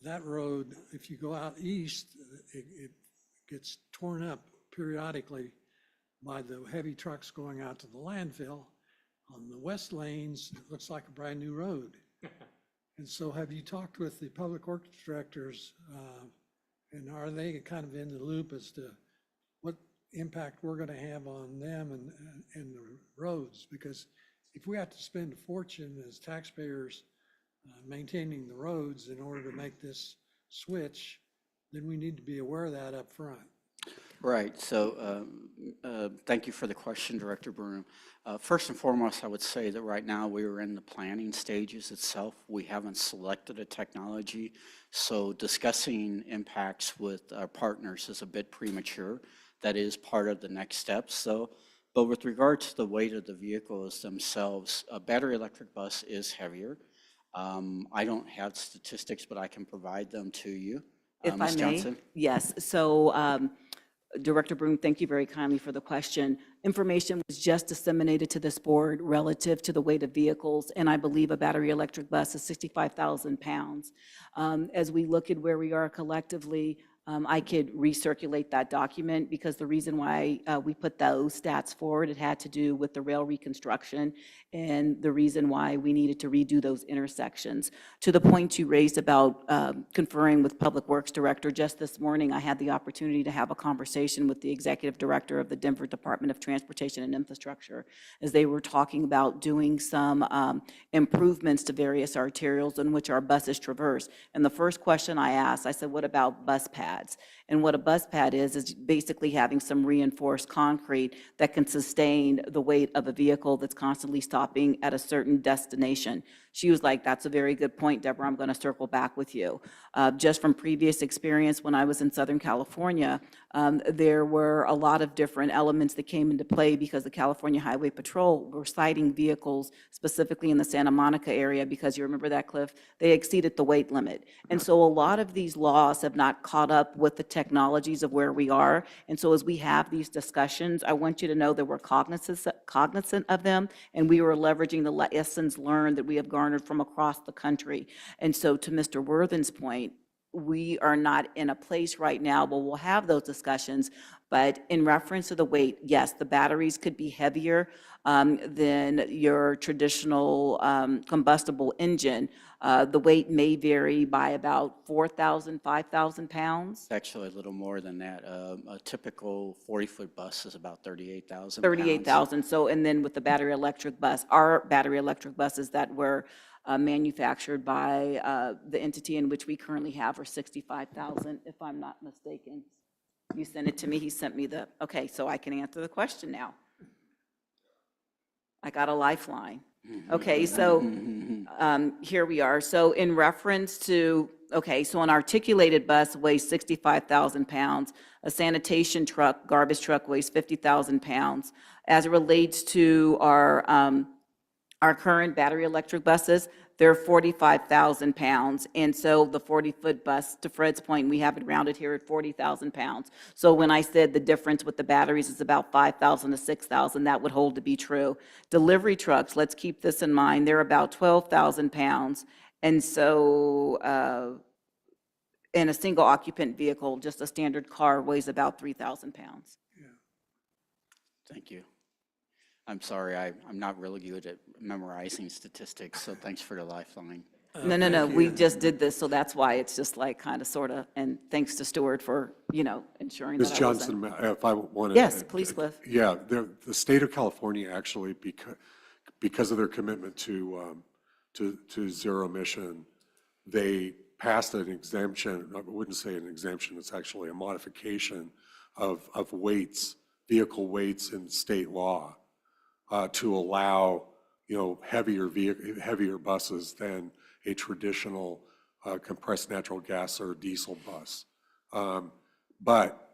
that road, if you go out east, it gets torn up periodically by the heavy trucks going out to the landfill. On the west lanes, it looks like a brand new road. And so have you talked with the public works directors and are they kind of in the loop as to what impact we're going to have on them and the roads? Because if we have to spend a fortune as taxpayers maintaining the roads in order to make this switch, then we need to be aware of that up front. Right, so thank you for the question, Director Broom. First and foremost, I would say that right now we are in the planning stages itself. We haven't selected a technology, so discussing impacts with our partners is a bit premature. That is part of the next steps, though. But with regard to the weight of the vehicles themselves, a battery electric bus is heavier. I don't have statistics, but I can provide them to you. If I Ms. may, Johnson? yes. So Director Broom, thank you very kindly for the question. Information was just disseminated to this board relative to the weight of vehicles, and I believe a battery electric bus is 65,000 pounds. As we look at where we are collectively, I could recirculate that document because the reason why we put those stats forward, it had to do with the rail reconstruction and the reason why we needed to redo those intersections. To the point you raised about conferring with Public Works Director, just this morning I had the opportunity to have a conversation with the Executive Director of the Denver Department of Transportation and Infrastructure as they were talking about doing some improvements to various arterials in which our buses traverse. And the first question I asked, I said, what about bus pads? And what a bus pad is basically having some reinforced concrete that can sustain the weight of a vehicle that's constantly stopping at a certain destination. She was like, that's a very good point, Deborah, I'm going to circle back with you. Just from previous experience when I was in Southern California, there were a lot of different elements that came into play because the California Highway Patrol were citing vehicles specifically in the Santa Monica area because you remember that, Cliff? They exceeded the weight limit. And so a lot of these laws have not caught up with the technologies of where we are. And so as we have these discussions, I want you to know that we're cognizant of them, and we are leveraging the lessons learned that we have garnered from across the country. And so to Mr. Worthen's point, we are not in a place right now where we'll have those discussions, but in reference to the weight, yes, the batteries could be heavier than your traditional combustible engine. The weight may vary by about 4,000, 5,000 pounds. Actually, a little more than that. A typical 40-foot bus is about 38,000 pounds. 38,000. So, and then with the battery electric bus, our battery electric buses that were manufactured by the entity in which we currently have are 65,000, if I'm not mistaken. You sent it to me, he sent me the, okay, so I can answer the question now. I got a lifeline. Okay, so here we are. So in reference to Okay, so an articulated bus weighs 65,000 pounds. A sanitation truck, garbage truck weighs 50,000 pounds. As it relates to our current battery electric buses, they're 45,000 pounds. And so the 40-foot bus, to Fred's point, we have it rounded here at 40,000 pounds. So when I said the difference with the batteries is about 5,000 to 6,000, that would hold to be true. Delivery trucks, let's keep this in mind, they're about 12,000 pounds. And so in a single occupant vehicle, just a standard car weighs about 3,000 pounds. Thank you. I'm sorry, I'm not really good at memorizing statistics, so thanks for the lifeline. No, we just did this, so that's why it's just like kind of sort of, and thanks to Stuart for, ensuring that Ms. I wasn't. Johnson, if I wanted. Yes, please, Cliff. Yeah, the state of California actually, because of their commitment to zero emission, they passed an exemption. I wouldn't say an exemption, it's actually a modification of weights, vehicle weights in state law to allow, heavier buses than a traditional compressed natural gas or diesel bus. But,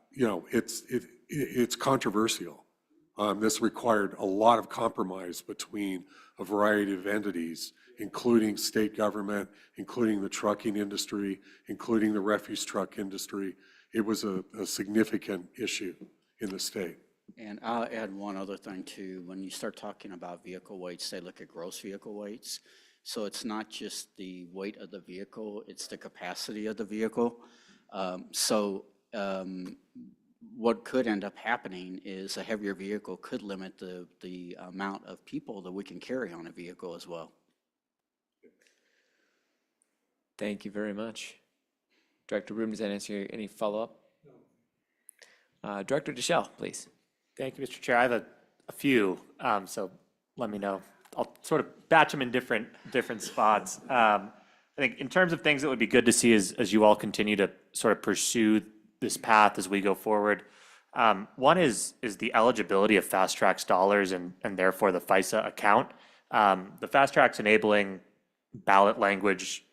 it's controversial. This required a lot of compromise between a variety of entities, including state government, including the trucking industry, including the refuse truck industry. It was a significant issue in the state. And I'll add one other thing too. When you start talking about vehicle weights, they look at gross vehicle weights. So it's not just the weight of the vehicle, it's the capacity of the vehicle. What could end up happening is a heavier vehicle could limit the amount of people that we can carry on a vehicle as well. Thank you very much. Director Broom, does that answer any follow-up? No. Director Deschel, please. Thank you, Mr. Chair. I have a few, so let me know. I'll sort of batch them in different spots. I think in terms of things that would be good to see as you all continue to sort of pursue this path as we go forward. One is the eligibility of Fast Track's dollars and therefore the FISA account. The Fast Track's enabling ballot language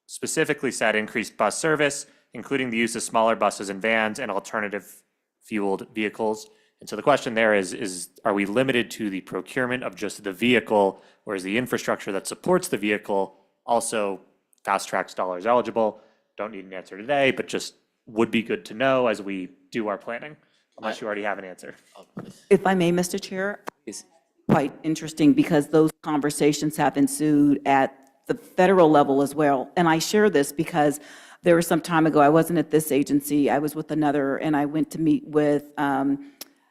specifically said increased bus service, including the use of smaller buses and vans and alternative fueled vehicles. And so the question there is are we limited to the procurement of just the vehicle, or is the infrastructure that supports the vehicle also Fast Track's dollars eligible? Don't need an answer today, but just would be good to know as we do our planning, unless you already have an answer. If I may, Mr. Chair, Please. quite interesting because those conversations have ensued at the federal level as well. And I share this because there was some time ago, I wasn't at this agency, I was with another, and I went to meet with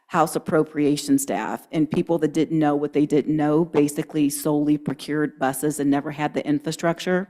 House appropriation staff, and people that didn't know what they didn't know basically solely procured buses and never had the infrastructure.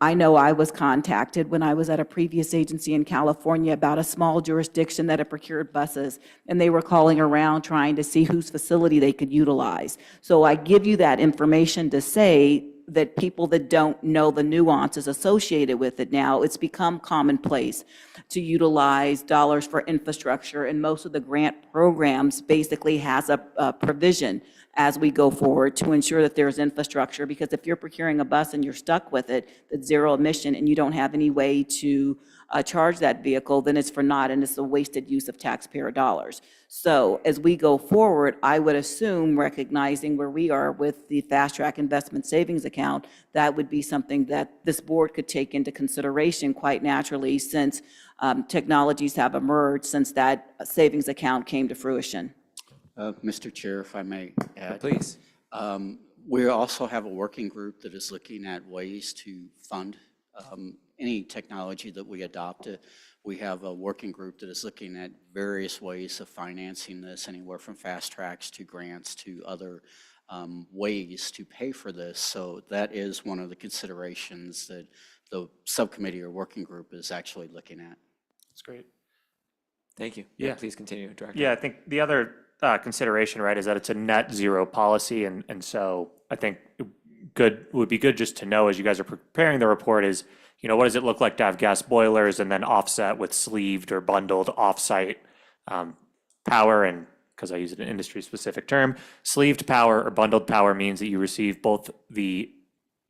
I know I was contacted when I was at a previous agency in California about a small jurisdiction that had procured buses, and they were calling around trying to see whose facility they could utilize. So I give you that information to say that people that don't know the nuances associated with it now, it's become commonplace to utilize dollars for infrastructure, and most of the grant programs basically has a provision as we go forward to ensure that there's infrastructure, because if you're procuring a bus and you're stuck with it, that's zero emission, and you don't have any way to charge that vehicle, then it's for naught, and it's a wasted use of taxpayer dollars. So as we go forward, I would assume, recognizing where we are with the Fast Track Investment Savings Account, that would be something that this board could take into consideration quite naturally, since technologies have emerged since that savings account came to fruition. Mr. Chair, if I may add. Please. We also have a working group that is looking at ways to fund any technology that we adopt. We have a working group that is looking at various ways of financing this, anywhere from fast tracks to grants to other ways to pay for this. So that is one of the considerations that the subcommittee or working group is actually looking at. That's great. Thank you. Yeah. Please continue, Director. Yeah, I think the other consideration, right, is that it's a net zero policy. And so I think would be good just to know as you guys are preparing the report is, what does it look like to have gas boilers and then offset with sleeved or bundled offsite power? And because I use an industry specific term, sleeved power or bundled power means that you receive both the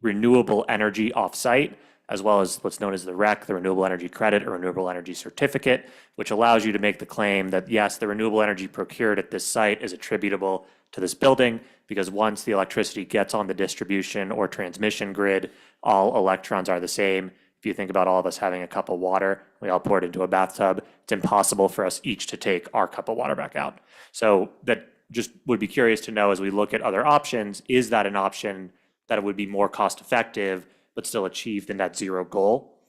renewable energy offsite as well as what's known as the REC, the Renewable Energy Credit or Renewable Energy Certificate, which allows you to make the claim that, yes, the renewable energy procured at this site is attributable to this building, because once the electricity gets on the distribution or transmission grid, all electrons are the same. If you think about all of us having a cup of water, we all pour it into a bathtub, it's impossible for us each to take our cup of water back out. So that just would be curious to know, as we look at other options, is that an option that it would be more cost effective, but still achieve the net zero goal?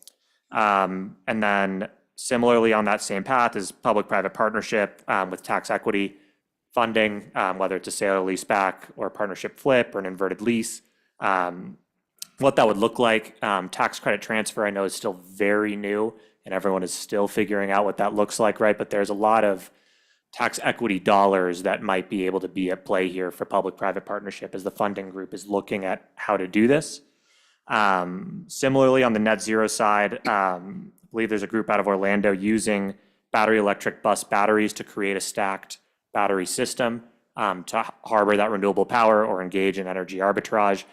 And then similarly on that same path is public-private partnership with tax equity funding, whether it's a sale or lease back or a partnership flip or an inverted lease. What that would look like. Tax credit transfer, I know, is still very new and everyone is still figuring out what that looks like, right? But there's a lot of tax equity dollars that might be able to be at play here for public-private partnership as the funding group is looking at how to do this. Similarly, on the net zero side, I believe there's a group out of Orlando using battery electric bus batteries to create a stacked battery system to harbor that renewable power or engage in energy arbitrage,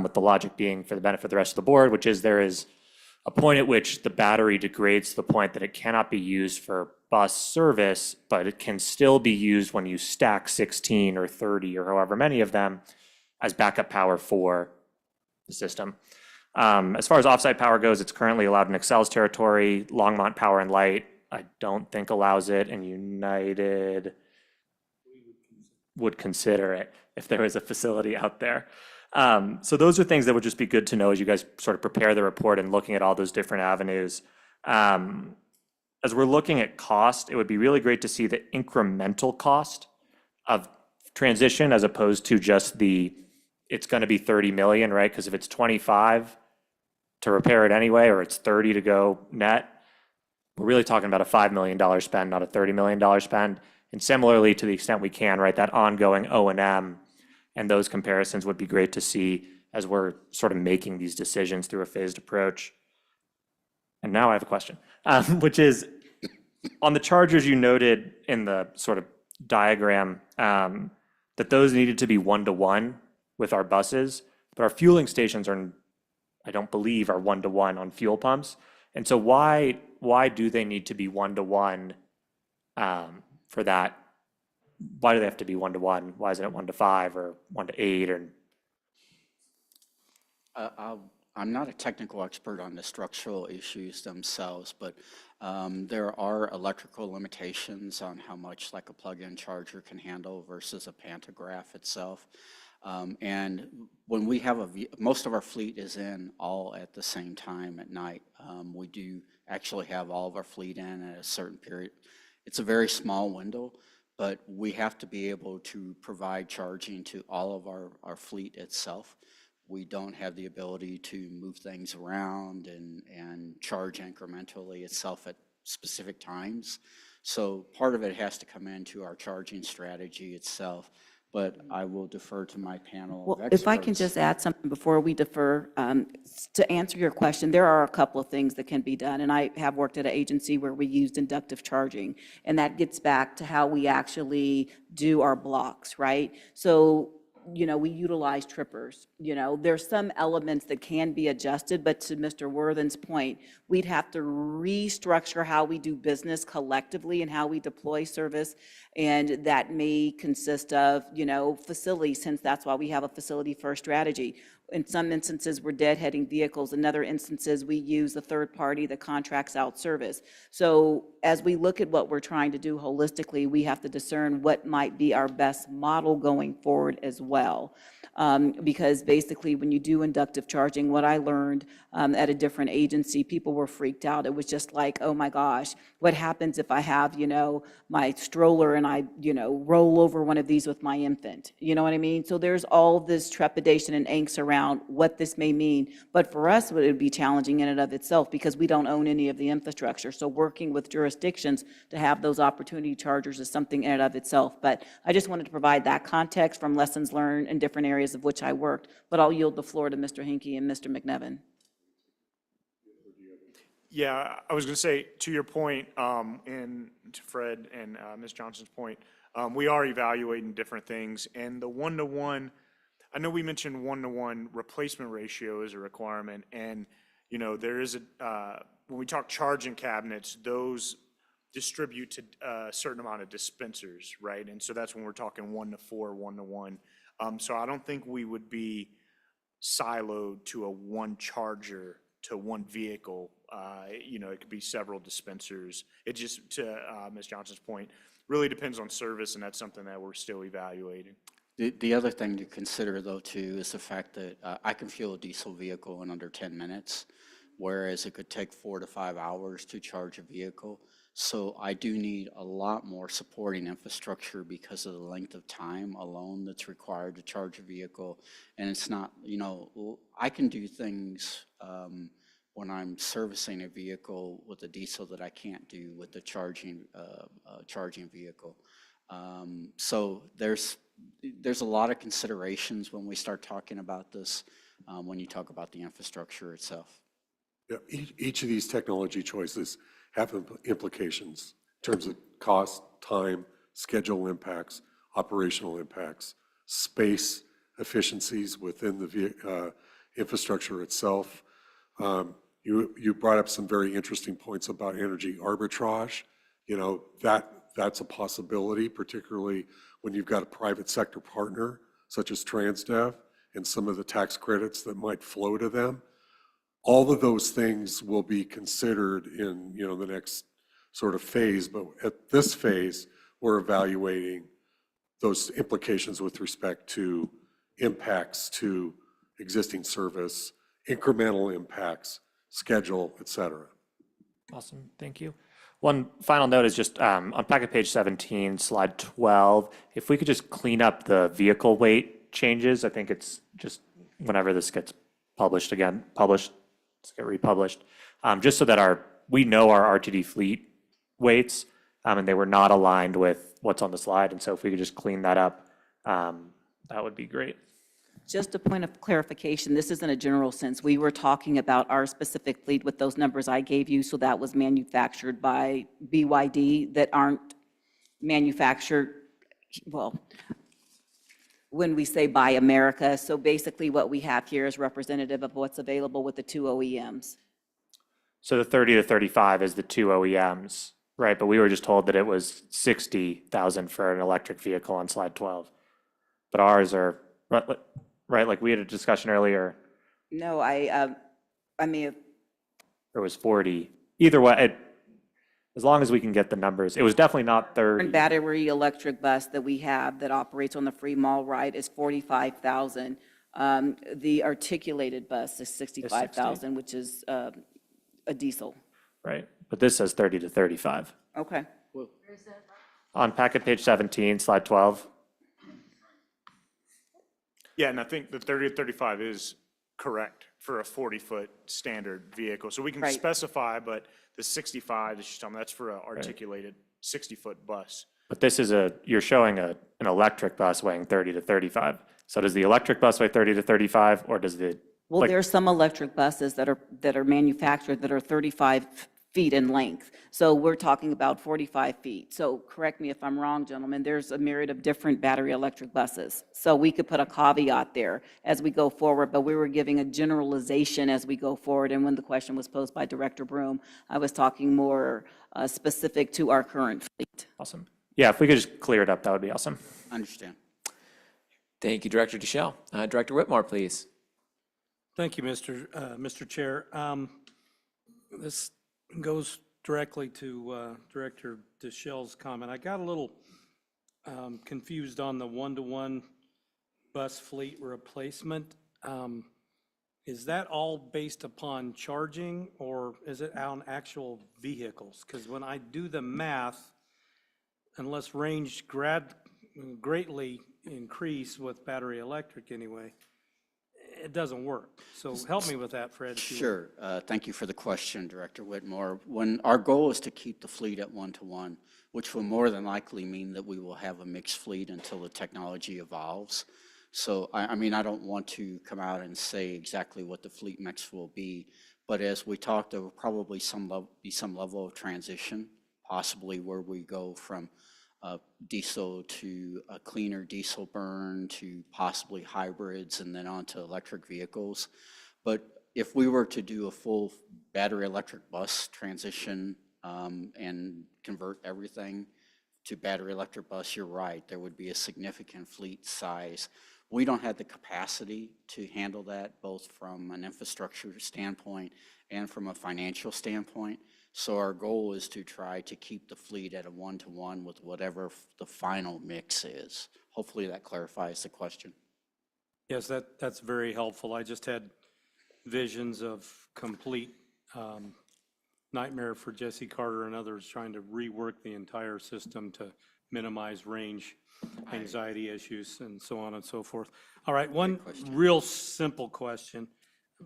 with the logic being for the benefit of the rest of the board, which is there is a point at which the battery degrades to the point that it cannot be used for bus service, but it can still be used when you stack 16 or 30 or however many of them as backup power for the system. As far as offsite power goes, it's currently allowed in Excel's territory. Longmont Power and Light, I don't think allows it, and United would consider it if there was a facility out there. So those are things that would just be good to know as you guys sort of prepare the report and looking at all those different avenues. As we're looking at cost, it would be really great to see the incremental cost of transition as opposed to just it's going to be 30 million, right? Because if it's 25 to repair it anyway, or it's 30 to go net, we're really talking about a $5 million spend, not a $30 million spend. And similarly, to the extent we can, right, that ongoing O&M and those comparisons would be great to see as we're sort of making these decisions through a phased approach. And now I have a question, which is on the chargers you noted in the sort of diagram that those needed to be 1-to-1 with our buses, but our fueling stations I don't believe are 1-to-1 on fuel pumps. And so why do they need to be 1-to-1 for that? Why do they have to be 1-to-1? Why isn't it 1-to-5 or 1-to-8 or? I'm not a technical expert on the structural issues themselves, but there are electrical limitations on how much like a plug-in charger can handle versus a pantograph itself. And when we have most of our fleet is in all at the same time at night. We do actually have all of our fleet in at a certain period. It's a very small window, but we have to be able to provide charging to all of our fleet itself. We don't have the ability to move things around and charge incrementally itself at specific times. So part of it has to come into our charging strategy itself. But I will defer to my panel of Well, experts. if I can just add something before we defer, to answer your question, there are a couple of things that can be done. And I have worked at an agency where we used inductive charging. And that gets back to how we actually do our blocks, right? So, we utilize trippers. There's some elements that can be adjusted, but to Mr. Worthen's point, we'd have to restructure how we do business collectively and how we deploy service. And that may consist of, facilities, since that's why we have a facility-first strategy. In some instances, we're deadheading vehicles. In other instances, we use a third party that contracts out service. So as we look at what we're trying to do holistically, we have to discern what might be our best model going forward as well. Because basically, when you do inductive charging, what I learned at a different agency, people were freaked out. It was just like, oh my gosh, what happens if I have, my stroller and I, roll over one of these with my infant? You know what I mean? So there's all this trepidation and angst around what this may mean. But for us, it would be challenging in and of itself because we don't own any of the infrastructure. So working with jurisdictions to have those opportunity chargers is something in and of itself. But I just wanted to provide that context from lessons learned in different areas of which I worked, but I'll yield the floor to Mr. Hinkie and Mr. McNevin. Yeah, I was going to say, to your point, and to Fred and Ms. Johnson's point, we are evaluating different things, and the 1-to-1, I know we mentioned 1-to-1 replacement ratio is a requirement, and you know, there is when we talk charging cabinets, those distribute to a certain amount of dispensers, right? And so that's when we're talking 1 to 4, 1 to 1. So I don't think we would be siloed to a one charger to one vehicle. You know, it could be several dispensers. It just, to Ms. Johnson's point, really depends on service, and that's something that we're still evaluating. The other thing to consider, though, too, is the fact that I can fuel a diesel vehicle in under 10 minutes, whereas it could take 4 to 5 hours to charge a vehicle. So I do need a lot more supporting infrastructure because of the length of time alone that's required to charge a vehicle. And it's not, you know, I can do things when I'm servicing a vehicle with a diesel that I can't do with the charging vehicle. So there's a lot of considerations when we start talking about this, when you talk about the infrastructure itself. Yeah, each of these technology choices have implications in terms of cost, time, schedule impacts, operational impacts, space efficiencies within the infrastructure itself. You brought up some very interesting points about energy arbitrage. You know, that's a possibility, particularly when you've got a private sector partner such as TransDev and some of the tax credits that might flow to them. All of those things will be considered in, you know, the next sort of phase, but at this phase, we're evaluating those implications with respect to impacts to existing service, incremental impacts, schedule, et cetera. Awesome, thank you. One final note is just on packet page 17, slide 12, if we could just clean up the vehicle weight changes. I think it's just whenever this gets published, get republished, just so that we know our RTD fleet weights, and they were not aligned with what's on the slide. And so if we could just clean that up, that would be great. Just a point of clarification, this isn't a general sense. We were talking about our specific fleet with those numbers I gave you, so that was manufactured by BYD that aren't manufactured, well, when we say Buy America. So basically what we have here is representative of what's available with the 2 OEMs. So the 30 to 35 is the 2 OEMs, right? But we were just told that it was 60,000 for an electric vehicle on slide 12. But ours are, right, like we had a discussion earlier, No, I may have, it was 40. Either way, as long as we can get the numbers, it was definitely not 30. battery electric bus that we have that operates on the free mall ride is 45,000. The articulated bus is 65,000, which is a diesel. Right, but this says 30 to 35. Okay. On packet page 17, slide 12. Yeah, and I think the 30 to 35 is correct for a 40-foot standard vehicle. So we can Right. specify, but the 65 that she's talking about, that's for an articulated 60-foot bus. But this is you're showing an electric bus weighing 30 to 35. So does the electric bus weigh 30 to 35, or does the, Well, like- there's some electric buses that are manufactured that are 35 feet in length. So we're talking about 45 feet. So correct me if I'm wrong, gentlemen, there's a myriad of different battery electric buses. So we could put a caveat there as we go forward, but we were giving a generalization as we go forward. And when the question was posed by Director Broom, I was talking more specific to our current fleet. awesome. Yeah, if we could just clear it up, that would be awesome. Understand. Thank you, Director Deschel. Director Whitmore, please. Thank you, Mr. Chair. This goes directly to Director Deschel's comment. I got a little confused on the one-to-one bus fleet replacement. Is that all based upon charging, or is it on actual vehicles? Because when I do the math, unless range greatly increase with battery electric anyway, it doesn't work. So help me with that, Fred. if you would. Sure. Thank you for the question, Director Whitmore. When our goal is to keep the fleet at 1-to-1, which will more than likely mean that we will have a mixed fleet until the technology evolves. So, I mean, I don't want to come out and say exactly what the fleet mix will be, but as we talked, there will probably be some level of transition, possibly where we go from diesel to a cleaner diesel burn to possibly hybrids and then on to electric vehicles. But if we were to do a full battery electric bus transition and convert everything to battery electric bus, you're right, there would be a significant fleet size. We don't have the capacity to handle that, both from an infrastructure standpoint and from a financial standpoint. So our goal is to try to keep the fleet at a 1-to-1 with whatever the final mix is. Hopefully that clarifies the question. Yes, that's very helpful. I just had visions of complete nightmare for Jesse Carter and others trying to rework the entire system to minimize range anxiety issues and so on and so forth. All right, one real simple question.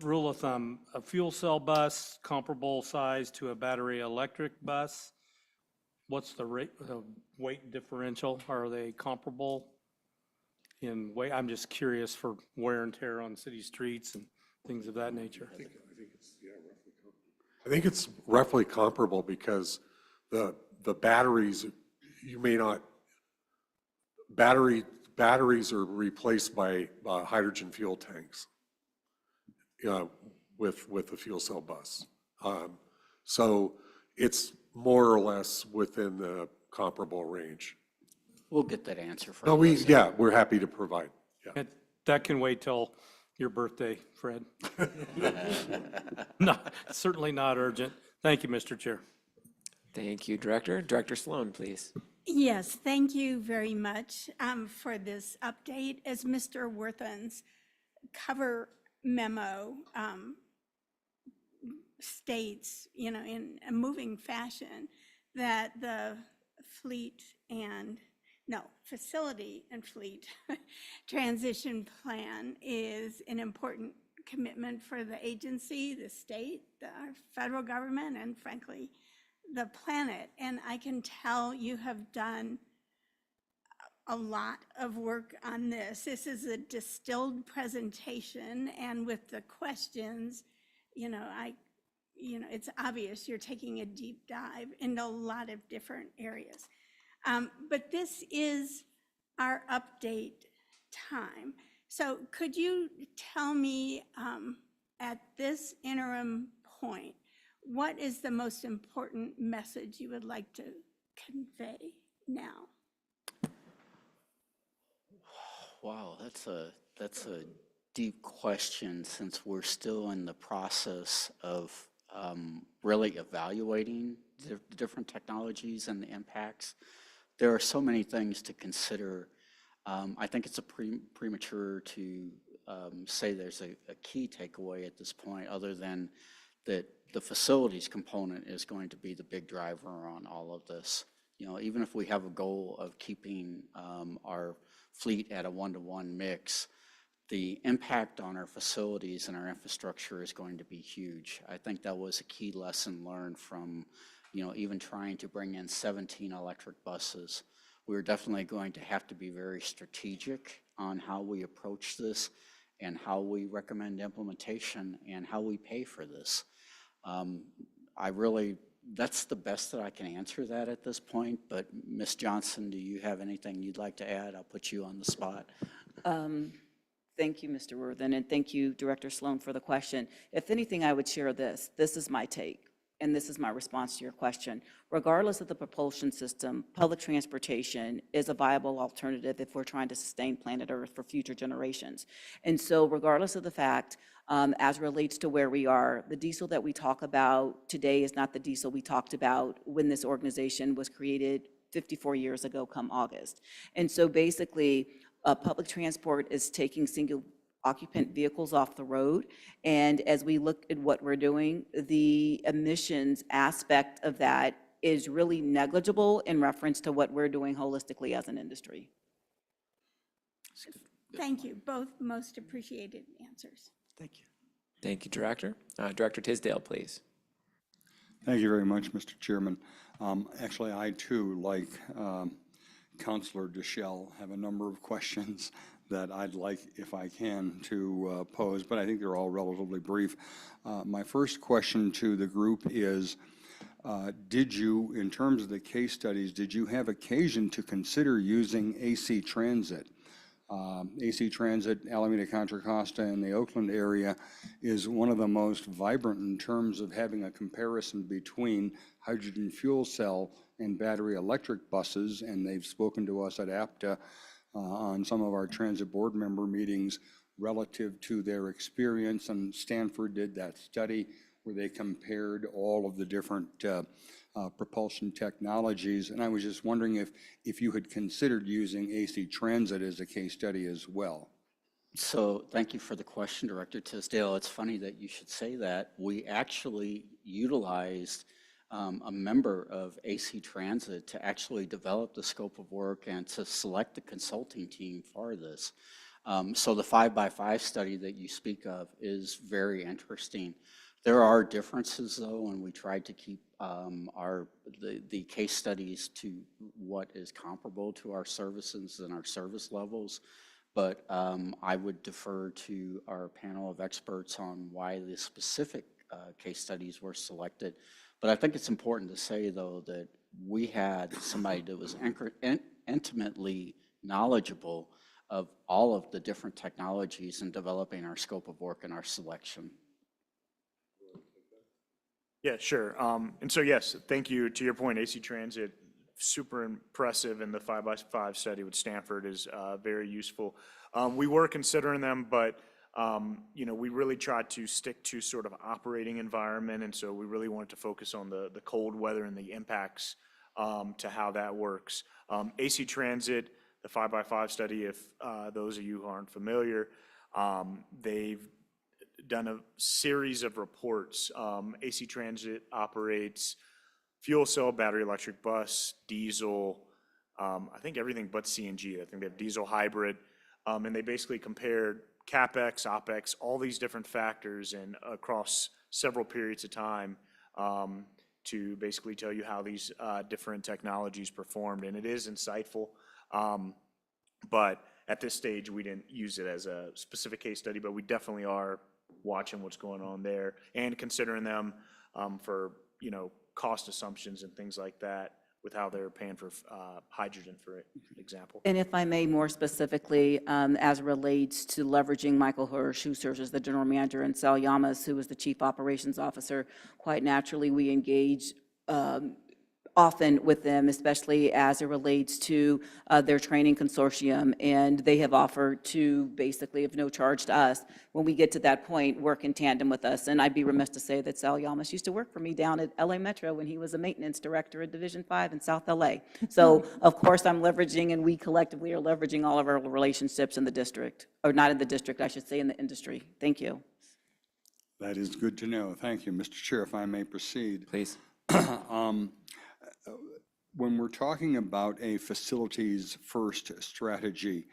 Rule of thumb, a fuel cell bus comparable size to a battery electric bus, what's the rate, the weight differential? Are they comparable in weight? I'm just curious for wear and tear on city streets and things of that nature. I think it's roughly comparable because the batteries, you may not, batteries are replaced by hydrogen fuel tanks with the fuel cell bus. So it's more or less within the comparable range. We'll get that answer for No, you. yeah, we're happy to provide, yeah. That can wait till your birthday, Fred. No, certainly not urgent. Thank you, Mr. Chair. Thank you, Director. Director Sloan, please. Yes, thank you very much for this update. As Mr. Worthen's cover memo states, you know, in a moving fashion, that the facility and fleet transition plan is an important commitment for the agency, the state, the federal government, and frankly, the planet. And I can tell you have done a lot of work on this. This is a distilled presentation, and with the questions, it's obvious you're taking a deep dive into a lot of different areas. But this is our update time. So could you tell me at this interim point, what is the most important message you would like to convey now? Wow, that's a deep question, since we're still in the process of really evaluating the different technologies and the impacts. There are so many things to consider. I think it's premature to say there's a key takeaway at this point, other than that the facilities component is going to be the big driver on all of this. Even if we have a goal of keeping our fleet at a 1-to-1 mix, the impact on our facilities and our infrastructure is going to be huge. I think that was a key lesson learned from, even trying to bring in 17 electric buses. We're definitely going to have to be very strategic on how we approach this and how we recommend implementation and how we pay for this. That's the best that I can answer that at this point, but Ms. Johnson, do you have anything you'd like to add? I'll put you on the spot. Thank you, Mr. Worthen, and thank you, Director Sloan, for the question. If anything, I would share this. This is my take, and this is my response to your question. Regardless of the propulsion system, public transportation is a viable alternative if we're trying to sustain planet Earth for future generations. And so regardless of the fact, as relates to where we are, the diesel that we talk about today is not the diesel we talked about when this organization was created 54 years ago come August. And so basically, public transport is taking single occupant vehicles off the road. And as we look at what we're doing, the emissions aspect of that is really negligible in reference to what we're doing holistically as an industry. Thank you, both most appreciated answers. Thank you. Thank you, Director. Director Tisdale, please. Thank you very much, Mr. Chairman. Actually, I too, like Councilor Deschel, have a number of questions that I'd like, if I can, to pose, but I think they're all relatively brief. My first question to the group is, did you, in terms of the case studies, did you have occasion to consider using AC Transit AC Transit, Alameda Contra Costa, and the Oakland area is one of the most vibrant in terms of having a comparison between hydrogen fuel cell and battery electric buses, and they've spoken to us at APTA on some of our transit board member meetings relative to their experience, and Stanford did that study where they compared all of the different propulsion technologies, and I was just wondering if you had considered using AC Transit as a case study as well. So thank you for the question, Director Tisdale. It's funny that you should say that. We actually utilized a member of AC Transit to actually develop the scope of work and to select the consulting team for this. So the 5x5 study that you speak of is very interesting. There are differences though, and we tried to keep the case studies to what is comparable to our services and our service levels. But I would defer to our panel of experts on why the specific case studies were selected. But I think it's important to say though that we had somebody that was intimately knowledgeable of all of the different technologies in developing our scope of work and our selection. Yeah, sure. And so, yes, thank you. To your point, AC Transit, super impressive, and the 5x5 study with Stanford is very useful. We were considering them, but we really tried to stick to sort of operating environment, and so we really wanted to focus on the cold weather and the impacts to how that works. AC Transit, the 5x5 study, if those of you who aren't familiar, they've done a series of reports. AC Transit operates fuel cell, battery electric bus, diesel, I think everything but CNG. I think they have diesel hybrid. And they basically compared CapEx, OpEx, all these different factors and across several periods of time to basically tell you how these different technologies performed. And it is insightful. But at this stage, we didn't use it as a specific case study, but we definitely are watching what's going on there and considering them for, cost assumptions and things like that with how they're paying for hydrogen, for example. And if I may, more specifically, as it relates to leveraging Michael Hirsch, who serves as the general manager, and Sal Yamas, who is the chief operations officer, quite naturally, we engage often with them, especially as it relates to their training consortium, and they have offered to basically, of no charge to us, when we get to that point, work in tandem with us. And I'd be remiss to say that Sal Yamas used to work for me down at LA Metro when he was a maintenance director at Division 5 in South LA. So of course I'm leveraging, and we collectively are leveraging all of our relationships in the district, or not in the district, I should say, in the industry. Thank you. That is good to know. Thank you, Mr. Chair. If I may proceed. Please. When we're talking about a facilities first strategy,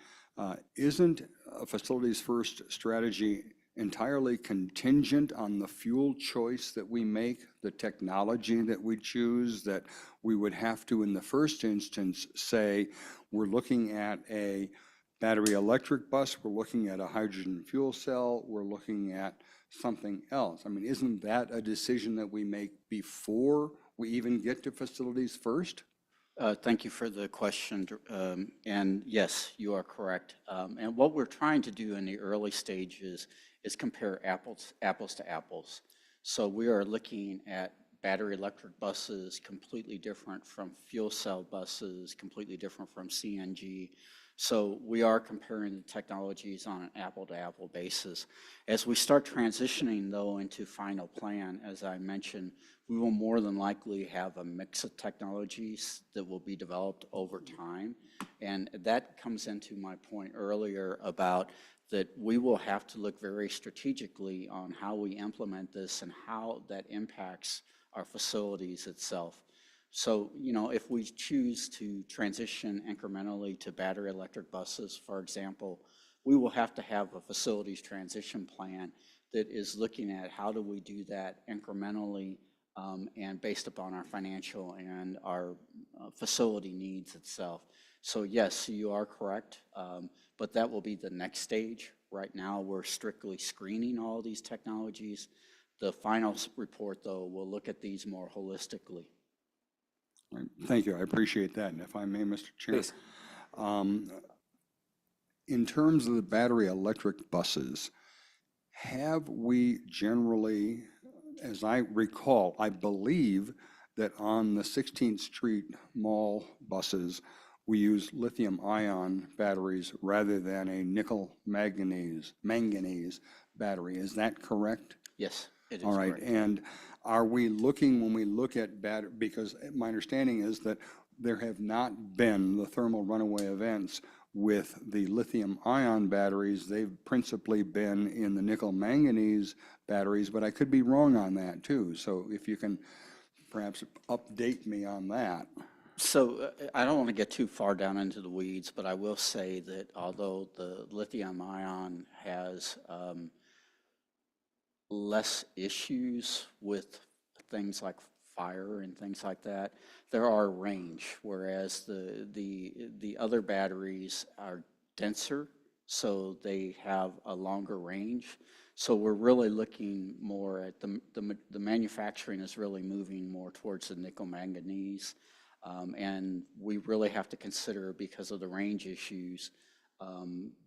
isn't a facilities first strategy entirely contingent on the fuel choice that we make, the technology that we choose, that we would have to, in the first instance, say, we're looking at a battery electric bus, we're looking at a hydrogen fuel cell, we're looking at something else? I mean, isn't that a decision that we make before we even get to facilities first? Thank you for the question. And yes, you are correct. And what we're trying to do in the early stages is compare apples to apples. So we are looking at battery electric buses completely different from fuel cell buses, completely different from CNG. So we are comparing the technologies on an apple-to-apple basis. As we start transitioning, though, into final plan, as I mentioned, we will more than likely have a mix of technologies that will be developed over time. And that comes into my point earlier about that we will have to look very strategically on how we implement this and how that impacts our facilities itself. So, if we choose to transition incrementally to battery electric buses, for example, we will have to have a facilities transition plan that is looking at how do we do that incrementally and based upon our financial and our facility needs itself. So yes, you are correct, but that will be the next stage. Right now, we're strictly screening all these technologies. The final report, though, will look at these more holistically. Thank you. I appreciate that. And if I may, Mr. Chair. Please. in terms of the battery electric buses, have we generally, as I recall, I believe that on the 16th Street Mall buses, we use lithium-ion batteries rather than a nickel manganese battery. Is that correct? Yes, it is All right, correct. and are we looking, when we look at battery, because my understanding is that there have not been the thermal runaway events with the lithium-ion batteries. They've principally been in the nickel manganese batteries, but I could be wrong on that too. So if you can perhaps update me on that. So I don't want to get too far down into the weeds, but I will say that although the lithium ion has less issues with things like fire and things like that, there are range, whereas the other batteries are denser, so they have a longer range. So we're really looking more at the manufacturing is really moving more towards the nickel manganese. And we really have to consider, because of the range issues,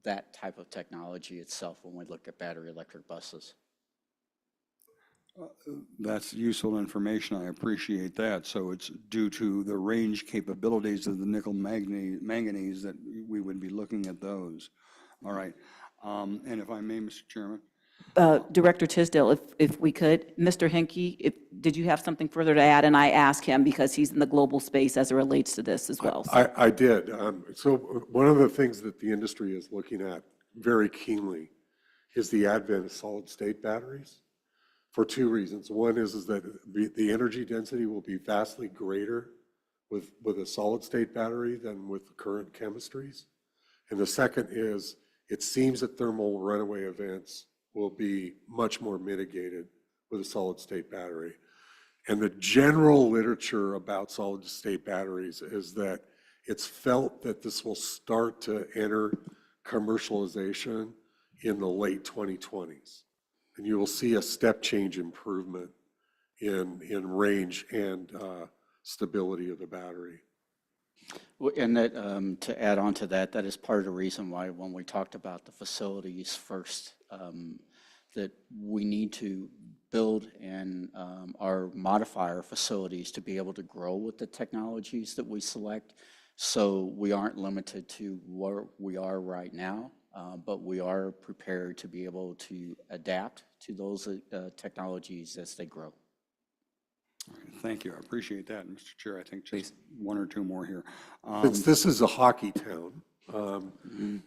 that type of technology itself when we look at battery electric buses. That's useful information. I appreciate that. So it's due to the range capabilities of the nickel manganese that we would be looking at those. All right. And if I may, Mr. Chairman. Director Tisdale, if we could, Mr. Henke, did you have something further to add? And I ask him because he's in the global space as it relates to this as well. I did. So one of the things that the industry is looking at very keenly is the advent of solid-state batteries for two reasons. One is that the energy density will be vastly greater with a solid-state battery than with the current chemistries. And the second is it seems that thermal runaway events will be much more mitigated with a solid-state battery. And the general literature about solid-state batteries is that it's felt that this will start to enter commercialization in the late 2020s. And you will see a step change improvement in range and stability of the battery. And that, to add on to that, that is part of the reason why when we talked about the facilities first, that we need to build and modify our facilities to be able to grow with the technologies that we select. So we aren't limited to where we are right now, but we are prepared to be able to adapt to those technologies as they grow. Thank you. I appreciate that, Mr. Chair. I think just one or two more here. Since this is a hockey town,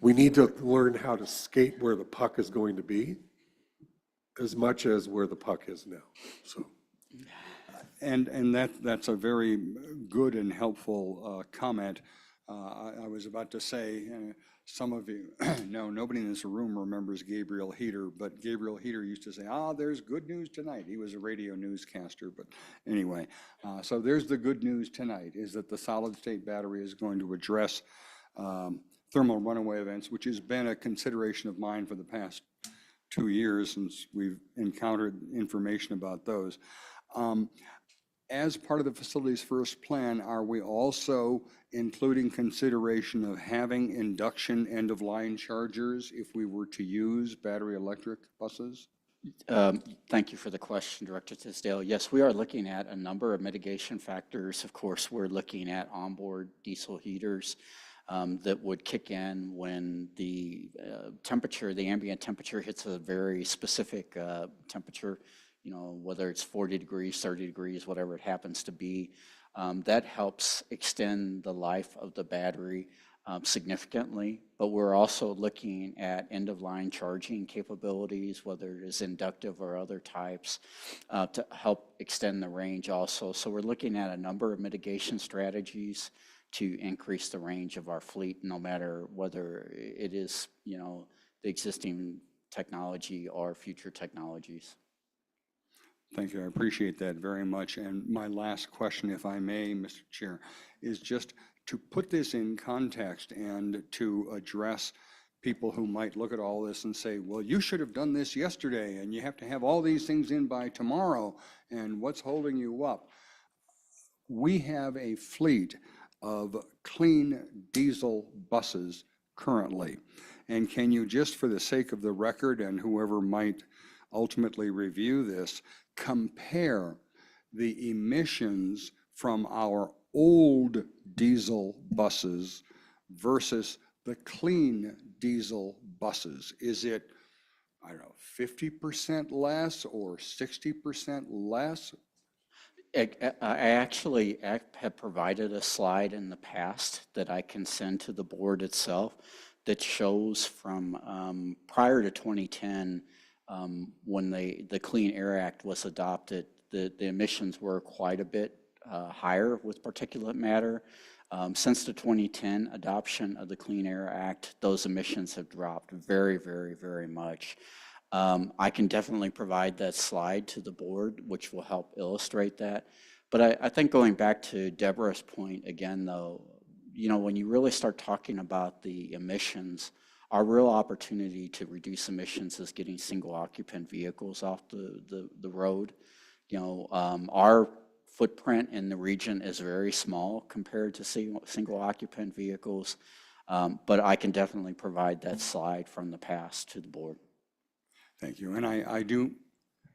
we need to learn how to skate where the puck is going to be as much as where the puck is now. So, And that's a very good and helpful comment. I was about to say, some of you, no, nobody in this room remembers Gabriel Heater, but Gabriel Heater used to say, there's good news tonight. He was a radio newscaster, but anyway. So there's the good news tonight, is that the solid-state battery is going to address thermal runaway events, which has been a consideration of mine for the past 2 years since we've encountered information about those. As part of the facilities first plan, are we also including consideration of having induction end-of-line chargers if we were to use battery electric buses? Thank you for the question, Director Tisdale. Yes, we are looking at a number of mitigation factors. Of course, we're looking at onboard diesel heaters that would kick in when the temperature, the ambient temperature hits a very specific temperature, whether it's 40 degrees, 30 degrees, whatever it happens to be. That helps extend the life of the battery significantly, but we're also looking at end-of-line charging capabilities, whether it is inductive or other types, to help extend the range also. So we're looking at a number of mitigation strategies to increase the range of our fleet, no matter whether it is, the existing technology or future technologies. Thank you. I appreciate that very much. And my last question, if I may, Mr. Chair, is just to put this in context and to address people who might look at all this and say, well, you should have done this yesterday, and you have to have all these things in by tomorrow, and what's holding you up? We have a fleet of clean diesel buses currently? And can you, just for the sake of the record and whoever might ultimately review this, compare the emissions from our old diesel buses versus the clean diesel buses? Is it, I don't know, 50% less or 60% less? I actually have provided a slide in the past that I can send to the board itself that shows from prior to 2010, when the Clean Air Act was adopted, the emissions were quite a bit higher with particulate matter. Since the 2010 adoption of the Clean Air Act, those emissions have dropped very, very, very much. I can definitely provide that slide to the board, which will help illustrate that. But I think going back to Deborah's point again, though, you know, when you really start talking about the emissions, our real opportunity to reduce emissions is getting single occupant vehicles off the road. You know, our footprint in the region is very small compared to single occupant vehicles, but I can definitely provide that slide from the past to the board. Thank you. And I do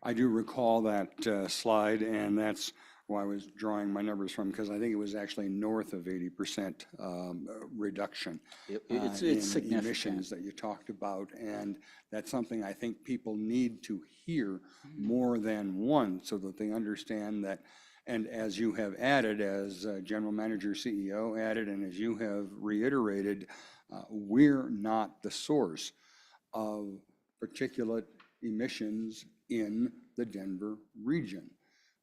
recall that slide, and that's where I was drawing my numbers from, because I think it was actually north of 80% reduction It's in significant. emissions that you talked about. And that's something I think people need to hear more than one, so that they understand that. And as you have added, as General Manager CEO added, and as you have reiterated, we're not the source of particulate emissions in the Denver region.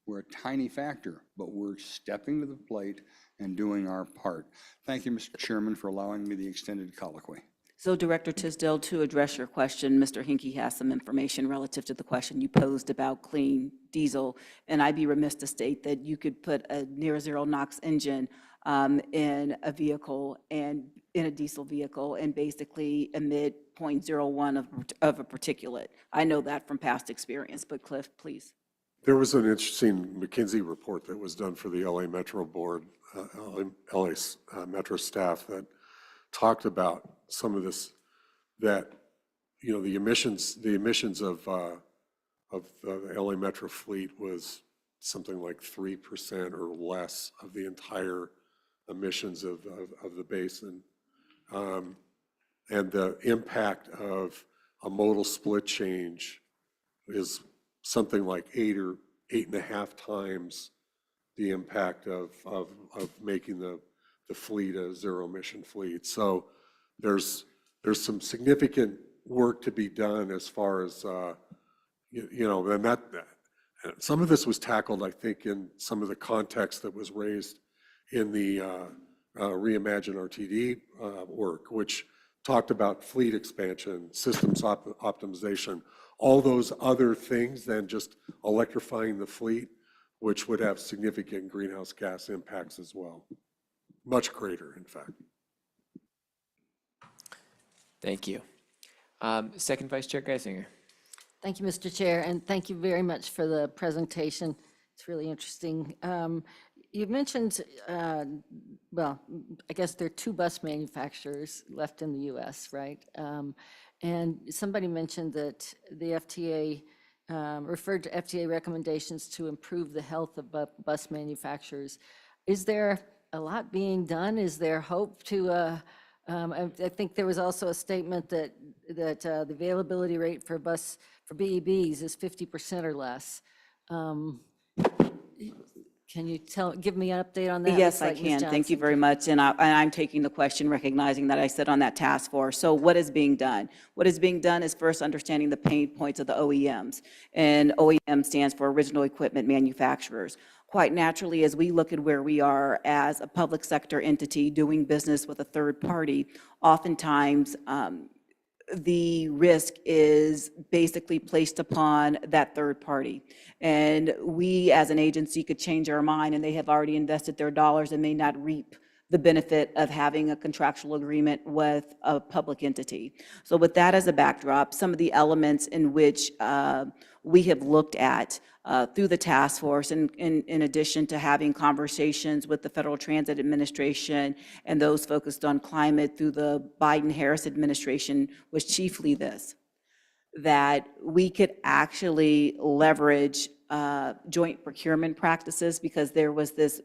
We're a tiny factor, but we're stepping to the plate and doing our part. Thank you, Mr. Chairman, for allowing me the extended colloquy. So Director Tisdale, to address your question, Mr. Hinkie has some information relative to the question you posed about clean diesel. And I'd be remiss to state that you could put a near zero NOx engine in a vehicle and in a diesel vehicle and basically emit 0.01 of a particulate. I know that from past experience, but Cliff, please. There was an interesting McKinsey report that was done for the LA Metro Board, LA Metro staff, that talked about some of this, that, you know, the emissions of the LA Metro fleet was something like 3% or less of the entire emissions of the basin. And the impact of a modal split change is something like 8 or 8.5 times the impact of making the fleet a zero emission fleet. So there's some significant work to be done as far as you know, and that some of this was tackled, I think, in some of the context that was raised in the Reimagine RTD work, which talked about fleet expansion, systems optimization, all those other things than just electrifying the fleet, which would have significant greenhouse gas impacts as well. Much greater, in fact. Thank you. Second Vice Chair Geisinger. Thank you, Mr. Chair, and thank you very much for the presentation. It's really interesting. You've mentioned, well, I guess there are 2 bus manufacturers left in the U.S., right? And somebody mentioned that the FTA referred to FTA recommendations to improve the health of bus manufacturers. Is there a lot being done? Is there hope to, I think there was also a statement that the availability rate for BEBs is 50% or less. Can you give me an update on that? Yes, I Like Ms. can. Thank you Johnson? very much. And I'm taking the question, recognizing that I sit on that task force. So what is being done? What is being done is first understanding the pain points of the OEMs. And OEM stands for Original Equipment Manufacturers. Quite naturally, as we look at where we are as a public sector entity doing business with a third party, oftentimes the risk is basically placed upon that third party. And we as an agency could change our mind, and they have already invested their dollars and may not reap the benefit of having a contractual agreement with a public entity. So with that as a backdrop, some of the elements in which we have looked at through the task force, in addition to having conversations with the Federal Transit Administration and those focused on climate through the Biden-Harris administration, was chiefly this, that we could actually leverage joint procurement practices, because there was this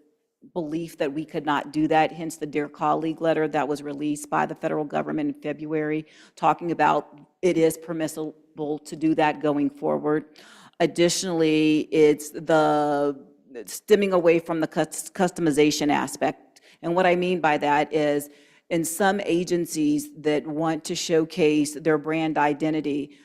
belief that we could not do that, hence the Dear Colleague letter that was released by the federal government in February, talking about it is permissible to do that going forward. Additionally, it's the stemming away from the customization aspect. And what I mean by that is, in some agencies that want to showcase their brand identity,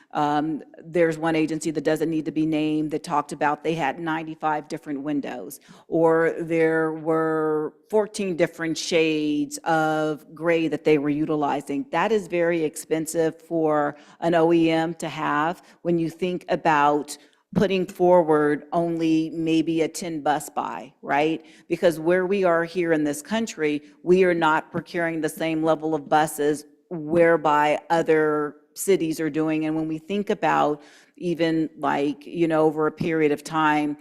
there's one agency that doesn't need to be named that talked about they had 95 different windows, or there were 14 different shades of gray that they were utilizing. That is very expensive for an OEM to have when you think about putting forward only maybe a 10 bus buy, right? Because where we are here in this country, we are not procuring the same level of buses whereby other cities are doing. And when we think about even like, over a period of time,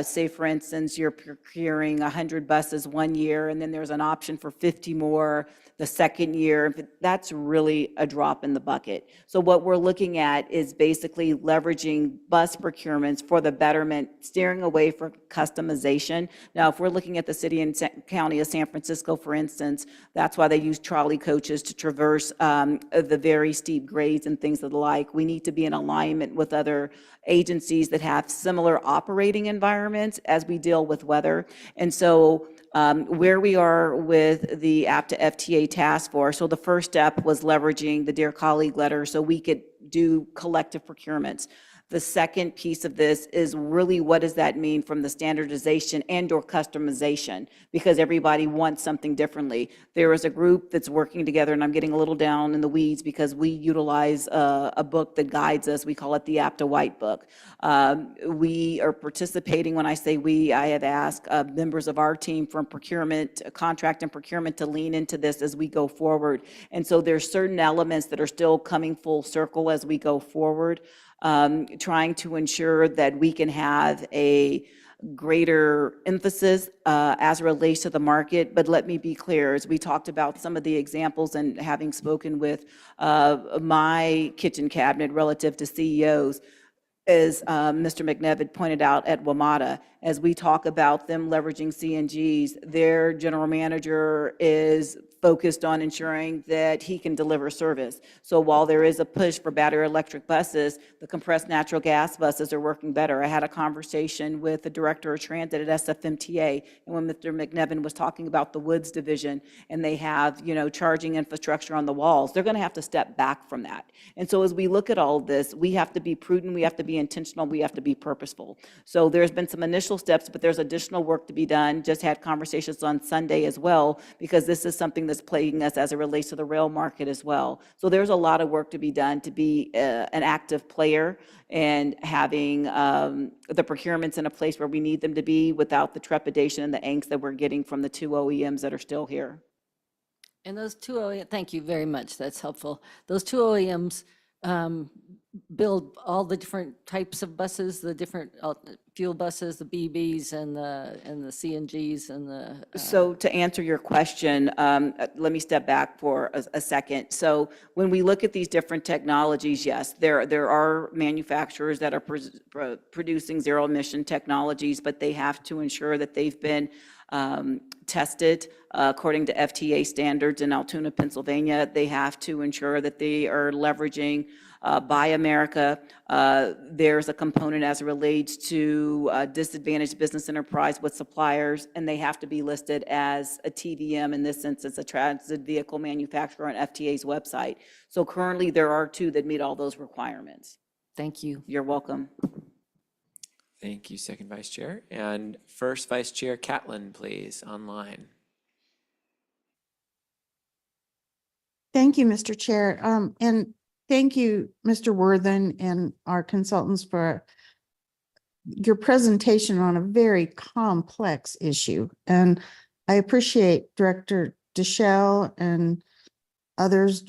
say for instance, you're procuring 100 buses one year, and then there's an option for 50 more the second year, that's really a drop in the bucket. So what we're looking at is basically leveraging bus procurements for the betterment, steering away from customization. Now, if we're looking at the city and county of San Francisco, for instance, that's why they use trolley coaches to traverse the very steep grades and things of the like. We need to be in alignment with other agencies that have similar operating environments as we deal with weather. And so where we are with the APTA FTA task force, so the first step was leveraging the Dear Colleague letter so we could do collective procurements. The second piece of this is really, what does that mean from the standardization and or customization? Because everybody wants something differently. There is a group that's working together, and I'm getting a little down in the weeds because we utilize a book that guides us. We call it the APTA White Book. We are participating. When I say we, I have asked members of our team from procurement, contract and procurement, to lean into this as we go forward. And so there's certain elements that are still coming full circle as we go forward. Trying to ensure that we can have a greater emphasis as it relates to the market. But let me be clear, as we talked about some of the examples and having spoken with my kitchen cabinet relative to CEOs, as Mr. McNevitt pointed out at WMATA, as we talk about them leveraging CNGs, their general manager is focused on ensuring that he can deliver service. So while there is a push for battery electric buses, the compressed natural gas buses are working better. I had a conversation with the director of transit at SFMTA, and when Mr. McNevin was talking about the Woods division, and they have, charging infrastructure on the walls, they're going to have to step back from that. And so as we look at all of this, we have to be prudent, we have to be intentional, we have to be purposeful. So there's been some initial steps, but there's additional work to be done. Just had conversations on Sunday as well, because this is something that's plaguing us as it relates to the rail market as well. So there's a lot of work to be done to be an active player and having the procurements in a place where we need them to be without the trepidation and the angst that we're getting from the two OEMs that are still here. And those two OEMs, thank you very much, that's helpful. Those two OEMs build all the different types of buses, the different fuel buses, the BBs and the CNGs and the. So to answer your question, let me step back for a second. So when we look at these different technologies, yes, there are manufacturers that are producing zero emission technologies, but they have to ensure that they've been tested according to FTA standards in Altoona, Pennsylvania. They have to ensure that they are leveraging Buy America. There's a component as it relates to disadvantaged business enterprise with suppliers, and they have to be listed as a TVM, in this instance, a transit vehicle manufacturer on FTA's website. So currently there are two that meet all those requirements. Thank you. You're welcome. Thank you, Second Vice Chair. And First Vice Chair Catlin, please, online. Thank you, Mr. Chair. And thank you, Mr. Worthen and our consultants for your presentation on a very complex issue. And I appreciate Director Deschelle and others,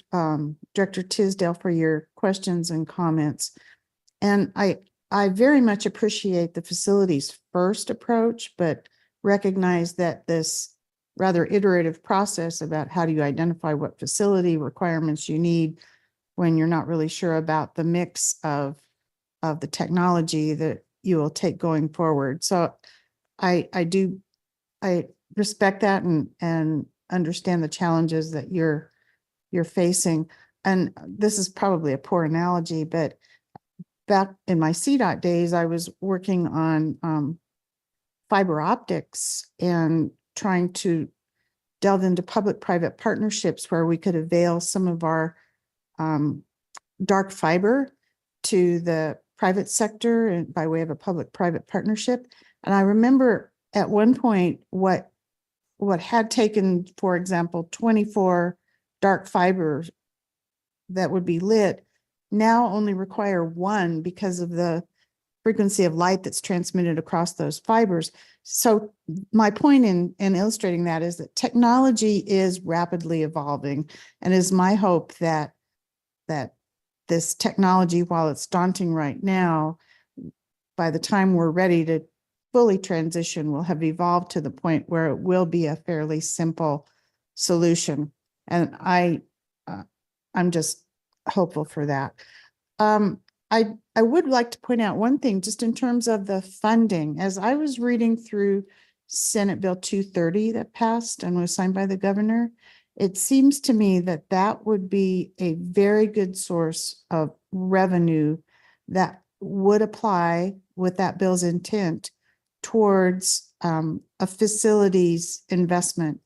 Director Tisdale, for your questions and comments. And I very much appreciate the facilities first approach, but recognize that this rather iterative process about how do you identify what facility requirements you need when you're not really sure about the mix of the technology that you will take going forward. So I respect that and understand the challenges that you're facing. And this is probably a poor analogy, but back in my CDOT days, I was working on fiber optics and trying to delve into public-private partnerships where we could avail some of our dark fiber to the private sector and by way of a public-private partnership. And I remember at one point what had taken, for example, 24 dark fibers that would be lit now only require one because of the frequency of light that's transmitted across those fibers. So my point in illustrating that is that technology is rapidly evolving, and it is my hope that this technology, while it's daunting right now, by the time we're ready to fully transition, will have evolved to the point where it will be a fairly simple solution. And I'm just hopeful for that. I would like to point out one thing, just in terms of the funding. As I was reading through Senate Bill 230 that passed and was signed by the governor, it seems to me that that would be a very good source of revenue that would apply with that bill's intent towards a facilities investment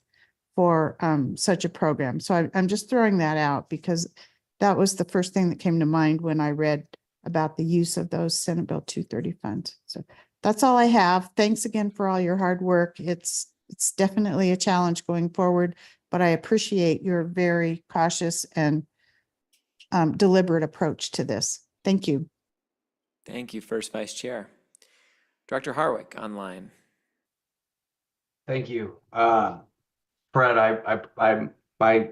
for such a program. So I'm just throwing that out because that was the first thing that came to mind when I read about the use of those Senate Bill 230 funds. So that's all I have. Thanks again for all your hard work. It's definitely a challenge going forward, but I appreciate your very cautious and deliberate approach to this. Thank you. Thank you, First Vice Chair. Director Harwick online. Thank you. Fred, my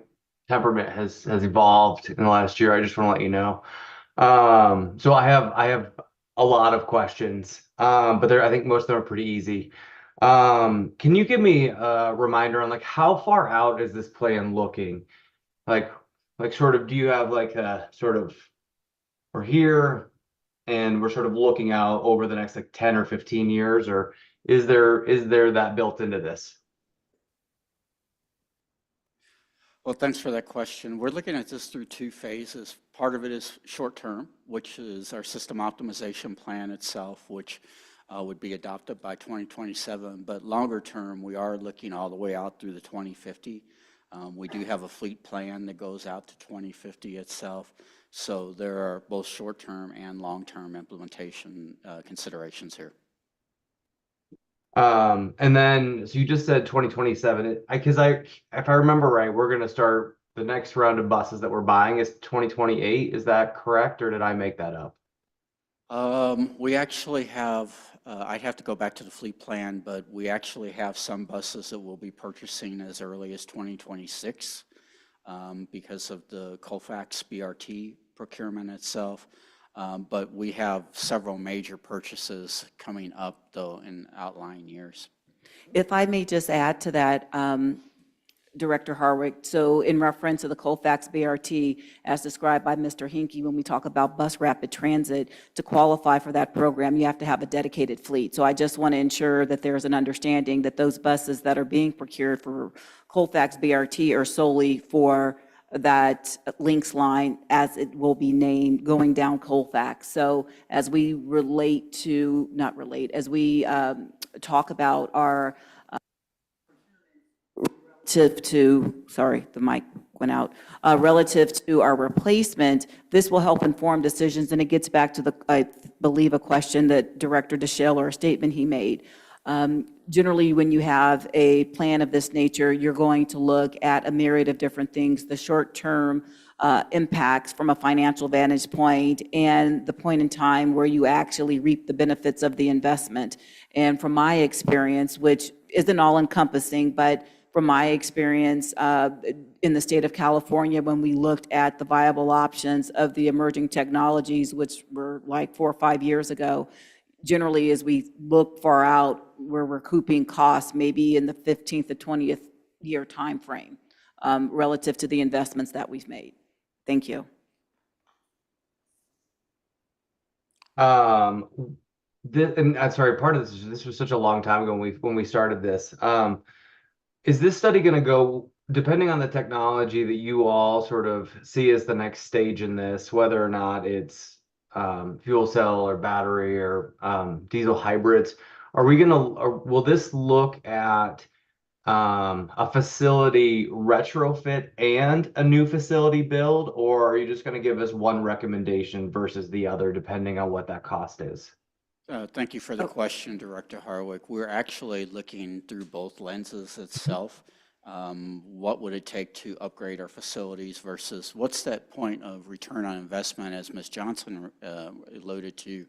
temperament has evolved in the last year. I just want to let you know. So I have a lot of questions, but I think most of them are pretty easy. Can you give me a reminder on like how far out is this plan looking? Like sort of, do you have like a sort of, we're here and we're sort of looking out over the next like 10 or 15 years, or is there that built into this? Well, thanks for that question. We're looking at this through two phases. Part of it is short-term, which is our system optimization plan itself, which would be adopted by 2027. But longer term, we are looking all the way out through the 2050. We do have a fleet plan that goes out to 2050 itself. So there are both short-term and long-term implementation considerations here. And then, so you just said 2027, because if I remember right, we're going to start the next round of buses that we're buying is 2028. Is that correct, or did I make that up? We actually have, I'd have to go back to the fleet plan, but we actually have some buses that we'll be purchasing as early as 2026 because of the Colfax BRT procurement itself. But we have several major purchases coming up, though, in outlying years. If I may just add to that, Director Harwick, so in reference to the Colfax BRT, as described by Mr. Hinkie, when we talk about bus rapid transit, to qualify for that program, you have to have a dedicated fleet. So I just want to ensure that there's an understanding that those buses that are being procured for Colfax BRT are solely for that Lynx line, as it will be named, going down Colfax. So as we talk about our sorry, the mic went out, relative to our replacement, this will help inform decisions, and it gets back to I believe, a question that Director Deschelle or a statement he made. Generally, when you have a plan of this nature, you're going to look at a myriad of different things, the short-term impacts from a financial vantage point and the point in time where you actually reap the benefits of the investment. And from my experience, which isn't all-encompassing, but from my experience in the state of California, when we looked at the viable options of the emerging technologies, which were like 4 or 5 years ago, generally, as we look far out, we're recouping costs maybe in the 15th to 20th year timeframe relative to the investments that we've made. Thank you. And I'm sorry, part of this was such a long time ago when we started this. Is this study going to go, depending on the technology that you all sort of see as the next stage in this, whether or not it's fuel cell or battery or diesel hybrids, will this look at a facility retrofit and a new facility build, or are you just going to give us one recommendation versus the other, depending on what that cost is? Thank you for the question, Director Harwick. We're actually looking through both lenses itself. What would it take to upgrade our facilities versus what's that point of return on investment, as Ms. Johnson alluded to,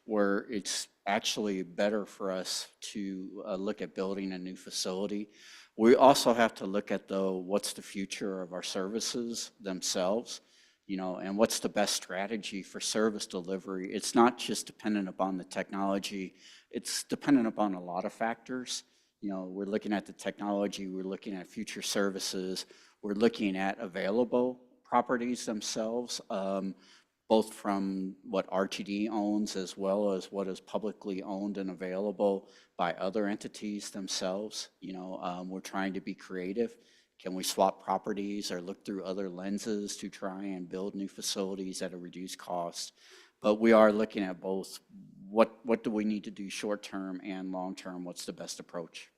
where it's actually better for us to look at building a new facility. We also have to look at, though, what's the future of our services themselves, you know, and what's the best strategy for service delivery. It's not just dependent upon the technology, it's dependent upon a lot of factors. You know, we're looking at the technology, we're looking at future services, we're looking at available properties themselves, both from what RTD owns as well as what is publicly owned and available by other entities themselves. You know, we're trying to be creative. Can we swap properties or look through other lenses to try and build new facilities at a reduced cost? But we are looking at both. What do we need to do short-term and long-term? What's the best approach?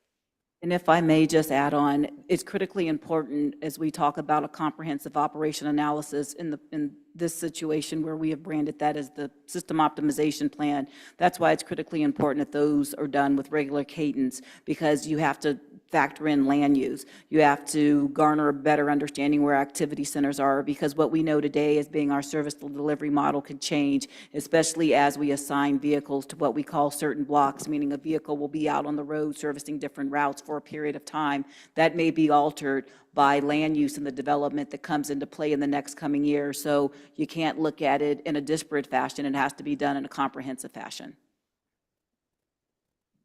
And if I may just add on, it's critically important as we talk about a comprehensive operation analysis in this situation where we have branded that as the system optimization plan. That's why it's critically important that those are done with regular cadence, because you have to factor in land use. You have to garner a better understanding where activity centers are, because what we know today as being our service delivery model could change, especially as we assign vehicles to what we call certain blocks, meaning a vehicle will be out on the road servicing different routes for a period of time. That may be altered by land use and the development that comes into play in the next coming year. So you can't look at it in a disparate fashion. It has to be done in a comprehensive fashion.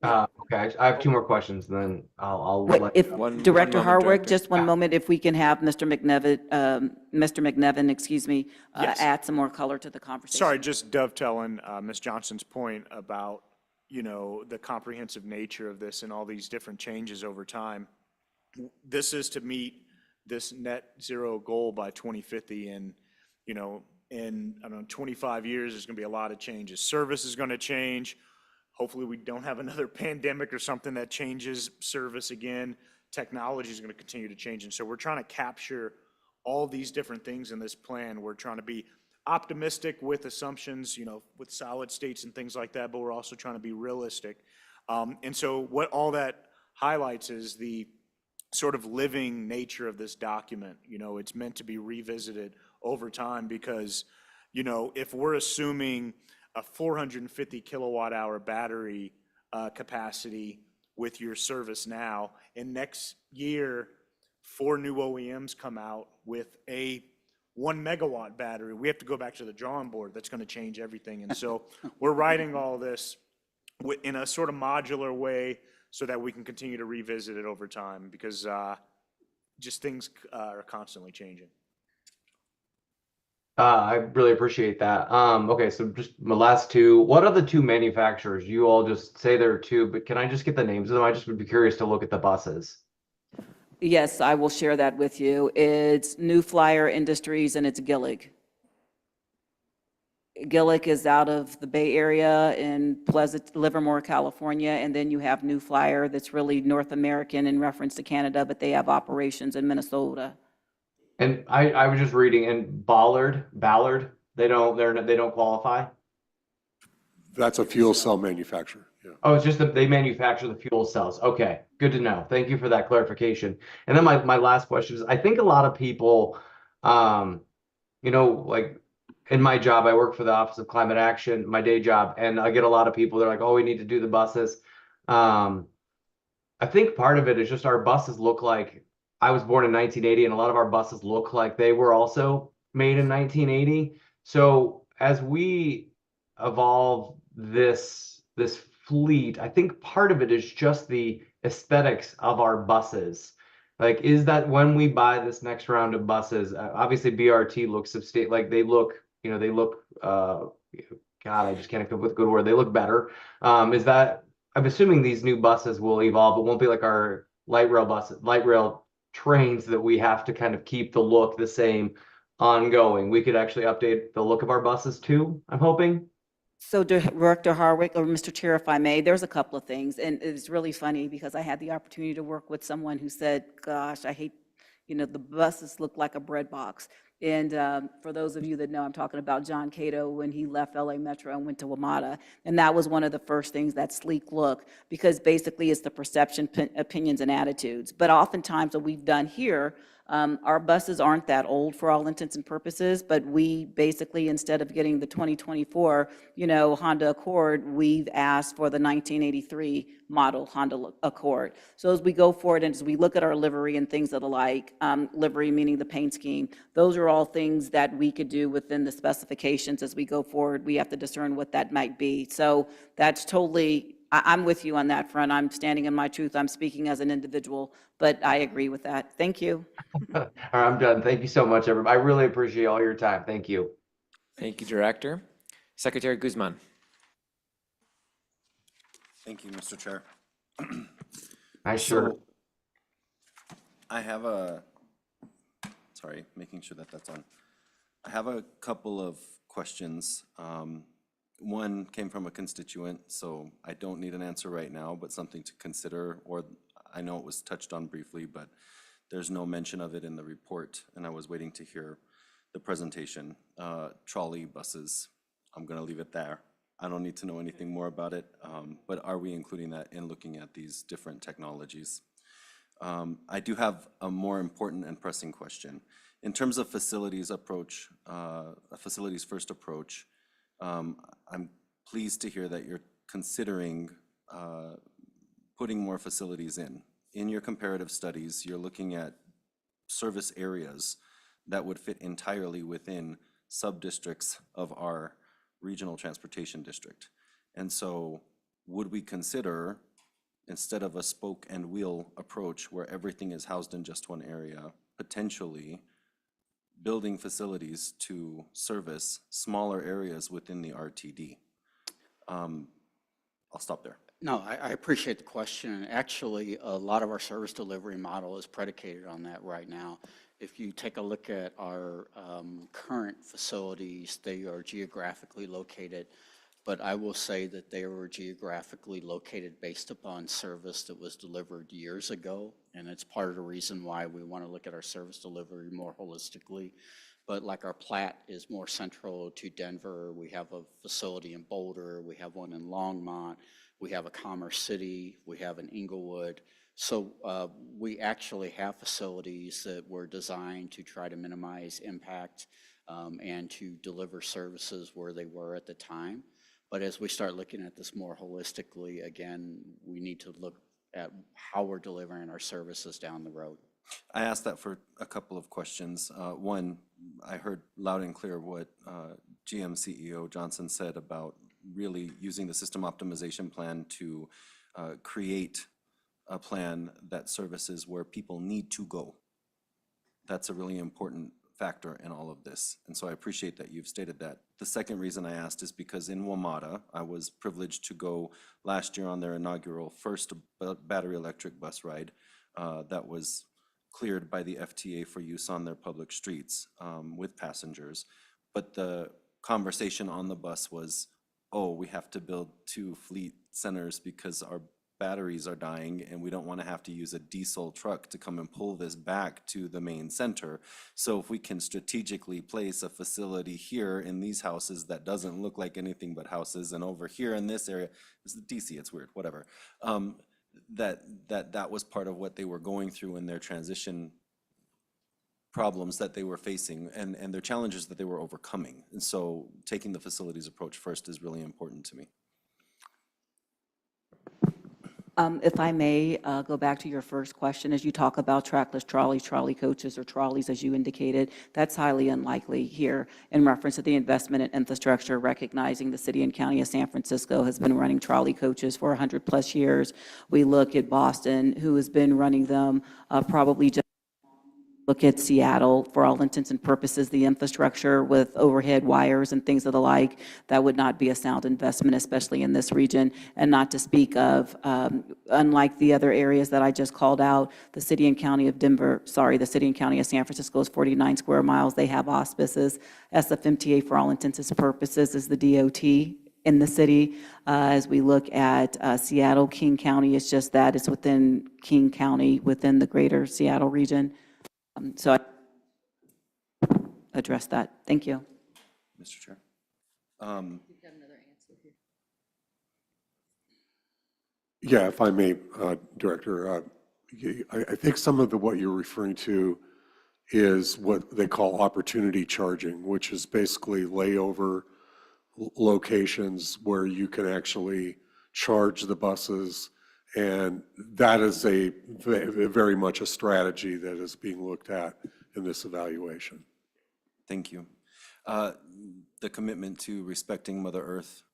Okay, I have 2 more questions, and then I'll Wait, let if you know. Director moment, Harwick, Director. just one moment, if we can have Mr. McNevin, excuse me, Yes. add some more color to the conversation. Sorry, just dovetailing Ms. Johnson's point about, you know, the comprehensive nature of this and all these different changes over time. This is to meet this net zero goal by 2050, and, you know, in, I don't know, 25 years, there's going to be a lot of changes. Service is going to change. Hopefully, we don't have another pandemic or something that changes service again. Technology is going to continue to change, and so we're trying to capture all these different things in this plan. We're trying to be optimistic with assumptions, you know, with solid states and things like that, but we're also trying to be realistic. And so what all that highlights is the sort of living nature of this document. You know, it's meant to be revisited over time because, you know, if we're assuming a 450 kilowatt hour battery capacity with your service now, and next year 4 new OEMs come out with a 1 megawatt battery, we have to go back to the drawing board. That's going to change everything. And so we're writing all this in a sort of modular way so that we can continue to revisit it over time, because just things are constantly changing. I really appreciate that. Okay, so just my last 2. What are the 2 manufacturers? You all just say there are 2, but can I just get the names of them? I just would be curious to look at the buses. Yes, I will share that with you. It's New Flyer Industries and it's Gillig. Gillig is out of the Bay Area in Livermore, California, and then you have New Flyer that's really North American in reference to Canada, but they have operations in Minnesota. And I was just reading, and Ballard, they don't qualify? That's a fuel cell manufacturer, yeah. Oh, it's just that they manufacture the fuel cells. Okay, good to know. Thank you for that clarification. And then my last question is, I think a lot of people, like in my job, I work for the Office of Climate Action, my day job, and I get a lot of people, they're like, oh, we need to do the buses. I think part of it is just our buses look like, I was born in 1980, and a lot of our buses look like they were also made in 1980. So as we evolve this fleet, I think part of it is just the aesthetics of our buses. Like, is that when we buy this next round of buses, obviously BRT looks like they look, God, I just can't come up with a good word. They look better. I'm assuming these new buses will evolve. It won't be like our light rail trains that we have to kind of keep the look the same ongoing. We could actually update the look of our buses too, I'm hoping. So Director Harwick, or Mr. Chair, if I may, there's a couple of things, and it's really funny because I had the opportunity to work with someone who said, gosh, I hate, the buses look like a bread box. And for those of you that know, I'm talking about John Cato when he left LA Metro and went to WMATA. And that was one of the first things, that sleek look, because basically it's the perception, opinions, and attitudes. But oftentimes what we've done here, our buses aren't that old for all intents and purposes, but we basically, instead of getting the 2024, Honda Accord, we've asked for the 1983 model Honda Accord. So as we go forward and as we look at our livery and things of the like, livery meaning the paint scheme, those are all things that we could do within the specifications as we go forward. We have to discern what that might be. So that's totally, I'm with you on that front. I'm standing in my truth. I'm speaking as an individual, but I agree with that. Thank you. All right, I'm done. Thank you so much, everybody. I really appreciate all your time. Thank you. Thank you, Director. Secretary Guzman. Thank you, Mr. Chair. Sure. I have making sure that that's on. I have a couple of questions. One came from a constituent, so I don't need an answer right now, but something to consider, or I know it was touched on briefly, but there's no mention of it in the report, and I was waiting to hear the presentation. Trolley buses, I'm gonna leave it there. I don't need to know anything more about it, but are we including that in looking at these different technologies? I do have a more important and pressing question. In terms of facilities approach, a facilities first approach, I'm pleased to hear that you're considering putting more facilities in. In your comparative studies, you're looking at service areas that would fit entirely within sub-districts of our regional transportation district. And so would we consider, instead of a spoke and wheel approach where everything is housed in just one area, potentially building facilities to service smaller areas within the RTD? I'll stop there. No, I appreciate the question. Actually, a lot of our service delivery model is predicated on that right now. If you take a look at our current facilities, they are geographically located, but I will say that they were geographically located based upon service that was delivered years ago, and it's part of the reason why we want to look at our service delivery more holistically. But like our Platte is more central to Denver. We have a facility in Boulder. We have one in Longmont. We have a Commerce City. We have an Inglewood. So we actually have facilities that were designed to try to minimize impact and to deliver services where they were at the time. But as we start looking at this more holistically, again, we need to look at how we're delivering our services down the road. I asked that for a couple of questions. One, I heard loud and clear what GM CEO Johnson said about really using the system optimization plan to create a plan that services where people need to go. That's a really important factor in all of this. And so I appreciate that you've stated that. The second reason I asked is because in WMATA, I was privileged to go last year on their inaugural first battery electric bus ride that was cleared by the FTA for use on their public streets with passengers. But the conversation on the bus was, oh, we have to build 2 fleet centers because our batteries are dying, and we don't want to have to use a diesel truck to come and pull this back to the main center. So if we can strategically place a facility here in these houses that doesn't look like anything but houses, and over here in this area, this is DC, it's weird, whatever. That was part of what they were going through in their transition problems that they were facing and their challenges that they were overcoming. And so taking the facilities approach first is really important to me. If I may go back to your first question, as you talk about trackless trolleys, trolley coaches, or trolleys, as you indicated, that's highly unlikely here in reference to the investment in infrastructure, recognizing the city and county of San Francisco has been running trolley coaches for 100+ years. We look at Boston, who has been running them probably just. Look at Seattle, for all intents and purposes, the infrastructure with overhead wires and things of the like, that would not be a sound investment, especially in this region. And not to speak of, unlike the other areas that I just called out, the city and county of the city and county of San Francisco is 49 square miles. They have auspices. SFMTA, for all intents and purposes, is the DOT in the city. As we look at Seattle, King County is just that. It's within King County, within the greater Seattle region. So I address that. Thank you. Mr. Chair. Yeah, if I may, Director, I think some of what you're referring to is what they call opportunity charging, which is basically layover locations where you can actually charge the buses. And that is very much a strategy that is being looked at in this evaluation. Thank you. The commitment to respecting Mother Earth,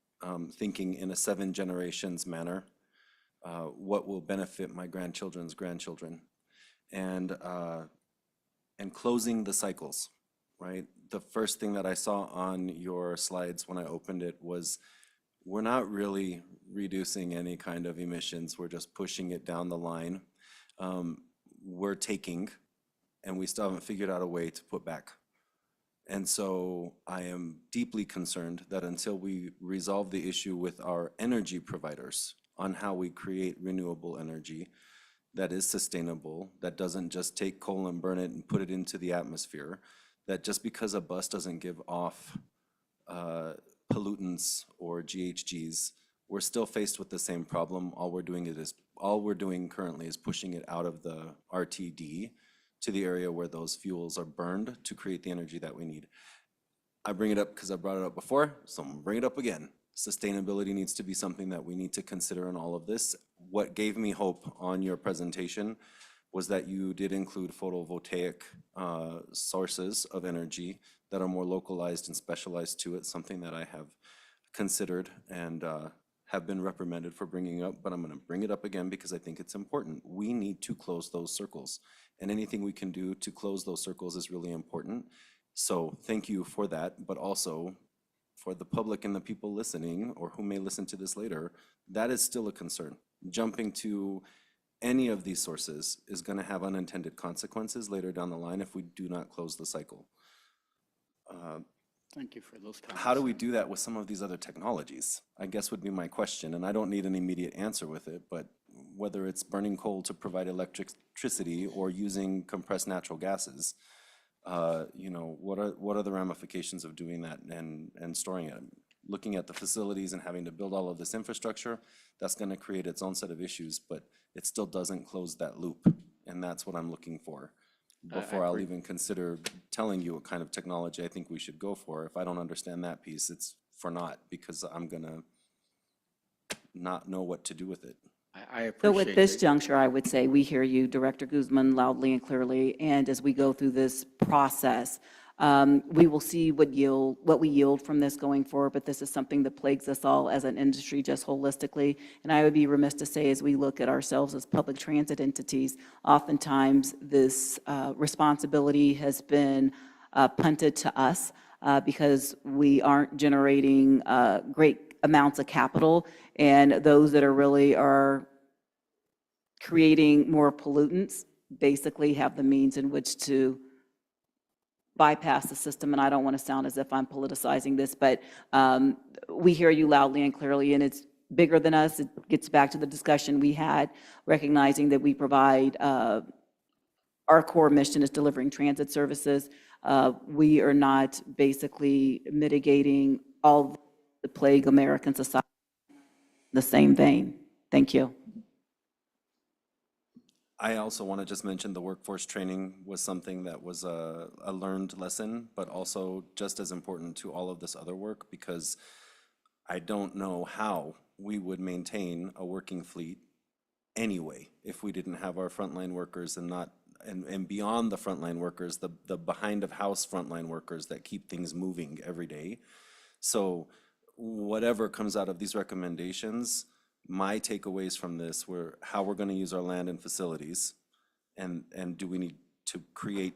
thinking in a 7 generations manner, what will benefit my grandchildren's grandchildren, and closing the cycles, right? The first thing that I saw on your slides when I opened it was, we're not really reducing any kind of emissions. We're just pushing it down the line. We're taking, and we still haven't figured out a way to put back. And so I am deeply concerned that until we resolve the issue with our energy providers on how we create renewable energy that is sustainable, that doesn't just take coal and burn it and put it into the atmosphere, that just because a bus doesn't give off pollutants or GHGs, we're still faced with the same problem. All we're doing currently is pushing it out of the RTD to the area where those fuels are burned to create the energy that we need. I bring it up because I brought it up before, so I'm gonna bring it up again. Sustainability needs to be something that we need to consider in all of this. What gave me hope on your presentation was that you did include photovoltaic sources of energy that are more localized and specialized to it, something that I have considered and have been reprimanded for bringing up, but I'm going to bring it up again because I think it's important. We need to close those circles, and anything we can do to close those circles is really important. So thank you for that, but also for the public and the people listening, or who may listen to this later, that is still a concern. Jumping to any of these sources is going to have unintended consequences later down the line if we do not close the cycle. Thank you for those comments. How do we do that with some of these other technologies? I guess would be my question, and I don't need an immediate answer with it, but whether it's burning coal to provide electricity or using compressed natural gases, you know, what are the ramifications of doing that and storing it? Looking at the facilities and having to build all of this infrastructure, that's going to create its own set of issues, but it still doesn't close that loop, and that's what I'm looking for. Before I'll even consider telling you what kind of technology I think we should go for. If I don't understand that piece, it's for naught, because I'm gonna not know what to do with it. I appreciate So with this that. juncture, I would say we hear you, Director Guzman, loudly and clearly, and as we go through this process, we will see what we yield from this going forward, but this is something that plagues us all as an industry just holistically. And I would be remiss to say, as we look at ourselves as public transit entities, oftentimes this responsibility has been punted to us because we aren't generating great amounts of capital, and those that are creating more pollutants basically have the means in which to bypass the system. And I don't want to sound as if I'm politicizing this, but we hear you loudly and clearly, and it's bigger than us. It gets back to the discussion we had, recognizing that we provide, our core mission is delivering transit services. We are not basically mitigating all the plague American society in the same vein. Thank you. I also want to just mention the workforce training was something that was a learned lesson, but also just as important to all of this other work, because I don't know how we would maintain a working fleet anyway if we didn't have our frontline workers and not, and beyond the frontline workers, the behind of house frontline workers that keep things moving every day. So whatever comes out of these recommendations, my takeaways from this were how we're going to use our land and facilities, and do we need to create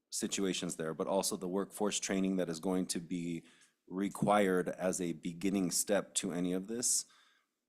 situations there, but also the workforce training that is going to be required as a beginning step to any of this,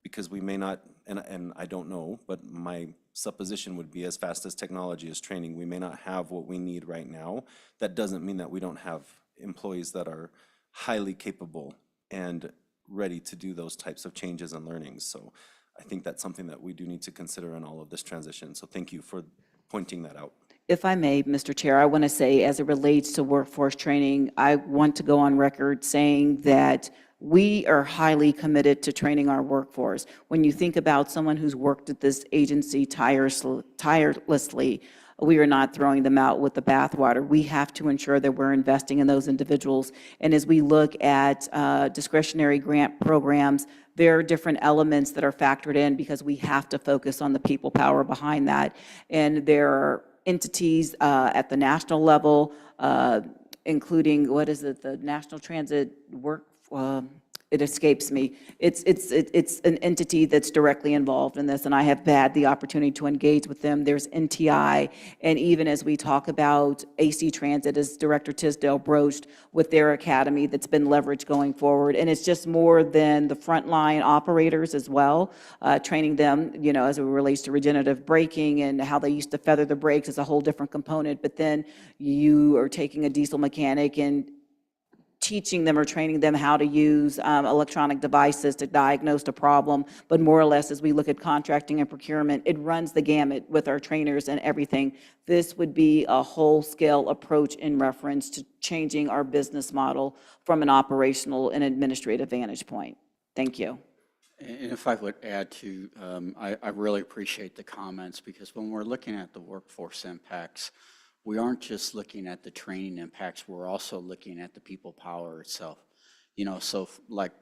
because we may not, and I don't know, but my supposition would be as fast as technology is training, we may not have what we need right now. That doesn't mean that we don't have employees that are highly capable and ready to do those types of changes and learnings. So I think that's something that we do need to consider in all of this transition. So thank you for pointing that out. If I may, Mr. Chair, I want to say, as it relates to workforce training, I want to go on record saying that we are highly committed to training our workforce. When you think about someone who's worked at this agency tirelessly, we are not throwing them out with the bathwater. We have to ensure that we're investing in those individuals. And as we look at discretionary grant programs, there are different elements that are factored in because we have to focus on the people power behind that. And there are entities at the national level, including, the National Transit Work, it escapes me. It's an entity that's directly involved in this, and I have had the opportunity to engage with them. There's NTI, and even as we talk about AC Transit, as Director Tisdale broached, with their academy that's been leveraged going forward. And it's just more than the frontline operators as well, training them, as it relates to regenerative braking and how they used to feather the brakes is a whole different component. But then you are taking a diesel mechanic and teaching them or training them how to use electronic devices to diagnose the problem. But more or less, as we look at contracting and procurement, it runs the gamut with our trainers and everything. This would be a whole-scale approach in reference to changing our business model from an operational and administrative vantage point. Thank you. And if I would add to, I really appreciate the comments, because when we're looking at the workforce impacts, we aren't just looking at the training impacts, we're also looking at the people power itself. So like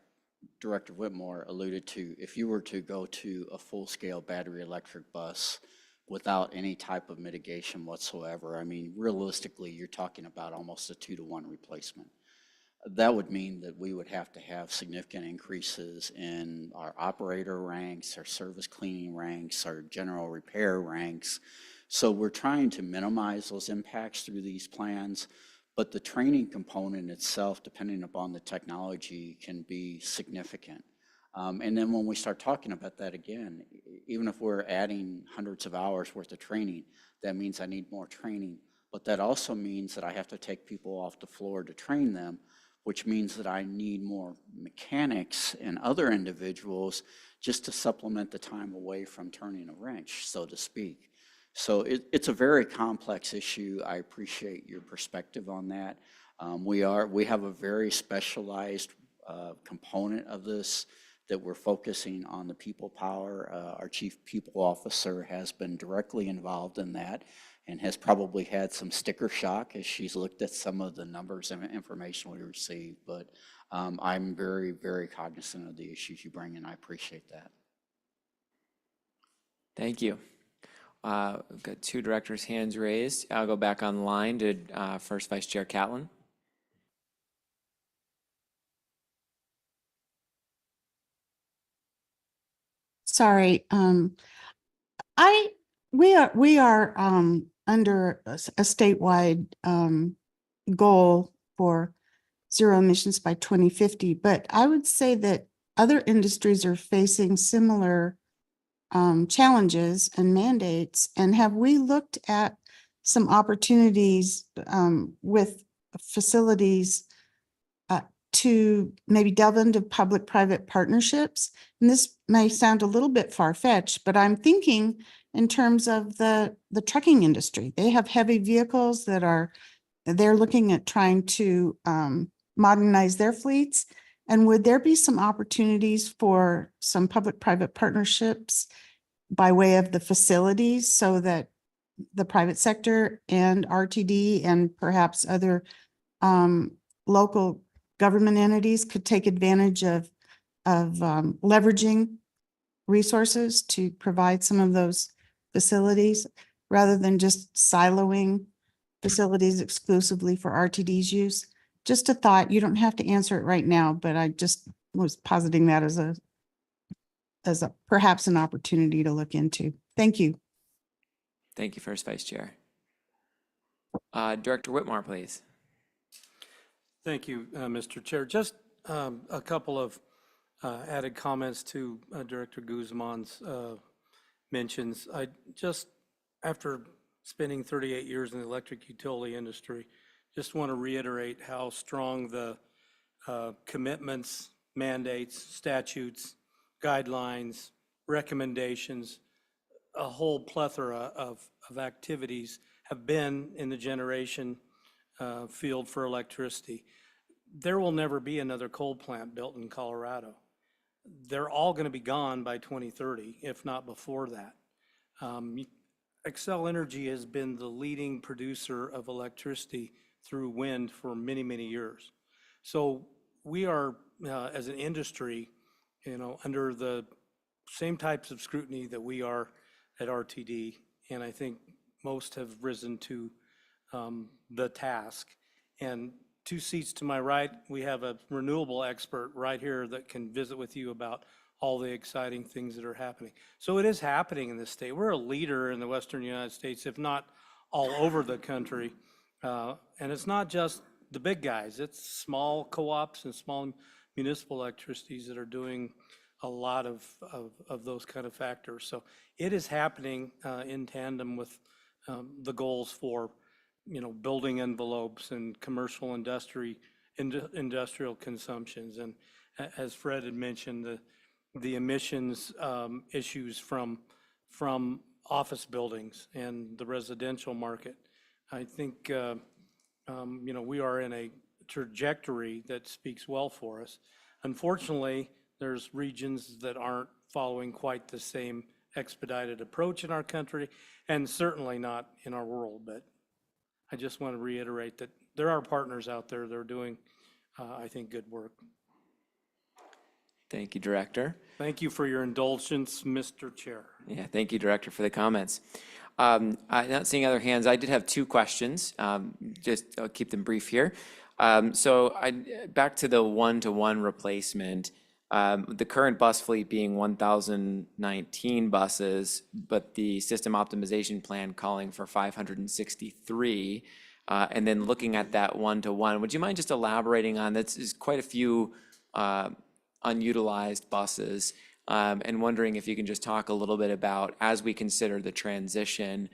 Director Whitmore alluded to, if you were to go to a full-scale battery electric bus without any type of mitigation whatsoever, I mean, realistically, you're talking about almost a 2-to-1 replacement. That would mean that we would have to have significant increases in our operator ranks, our service cleaning ranks, our general repair ranks. So we're trying to minimize those impacts through these plans, but the training component itself, depending upon the technology, can be significant. And then when we start talking about that again, even if we're adding hundreds of hours worth of training, that means I need more training. But that also means that I have to take people off the floor to train them, which means that I need more mechanics and other individuals just to supplement the time away from turning a wrench, so to speak. So it's a very complex issue. I appreciate your perspective on that. We have a very specialized component of this that we're focusing on the people power. Our Chief People Officer has been directly involved in that and has probably had some sticker shock as she's looked at some of the numbers and information we received. But I'm very, very cognizant of the issues you bring, and I appreciate that. Thank you. We've got two directors' hands raised. I'll go back online to first Vice Chair Catlin. Sorry, we are under a statewide goal for zero emissions by 2050, but I would say that other industries are facing similar challenges and mandates. And have we looked at some opportunities with facilities to maybe delve into public-private partnerships. And this may sound a little bit far-fetched, but I'm thinking in terms of the trucking industry. They have heavy vehicles they're looking at trying to modernize their fleets. And would there be some opportunities for some public-private partnerships by way of the facilities so that the private sector and RTD and perhaps other local government entities could take advantage of leveraging resources to provide some of those facilities rather than just siloing facilities exclusively for RTD's use? Just a thought. You don't have to answer it right now, but I just was positing that as a perhaps an opportunity to look into. Thank you. Thank you, First Vice Chair. Director Whitmore, please. Thank you, Mr. Chair. Just a couple of added comments to Director Guzman's mentions. After spending 38 years in the electric utility industry, just want to reiterate how strong the commitments, mandates, statutes, guidelines, recommendations, a whole plethora of activities have been in the generation field for electricity. There will never be another coal plant built in Colorado. They're all going to be gone by 2030, if not before that. Xcel Energy has been the leading producer of electricity through wind for many, many years. So we are, as an industry, under the same types of scrutiny that we are at RTD, and I think most have risen to the task. And 2 seats to my right, we have a renewable expert right here that can visit with you about all the exciting things that are happening. So it is happening in this state. We're a leader in the Western United States, if not all over the country. And it's not just the big guys, it's small co-ops and small municipal electricities that are doing a lot of those kind of factors. So it is happening in tandem with the goals for building envelopes and commercial industrial consumptions. And as Fred had mentioned, the emissions issues from office buildings and the residential market. I think we are in a trajectory that speaks well for us. Unfortunately, there's regions that aren't following quite the same expedited approach in our country, and certainly not in our world. But I just want to reiterate that there are partners out there that are doing, I think, good work. Thank you, Director. Thank you for your indulgence, Mr. Chair. Yeah, thank you, Director, for the comments. I'm not seeing other hands. I did have 2 questions. I'll keep them brief here. Back to the one-to-one replacement. The current bus fleet being 1,019 buses, but the system optimization plan calling for 563. And then looking at that one-to-one, would you mind just elaborating on that? Is quite a few unutilized buses, and wondering if you can just talk a little bit about, as we consider the transition,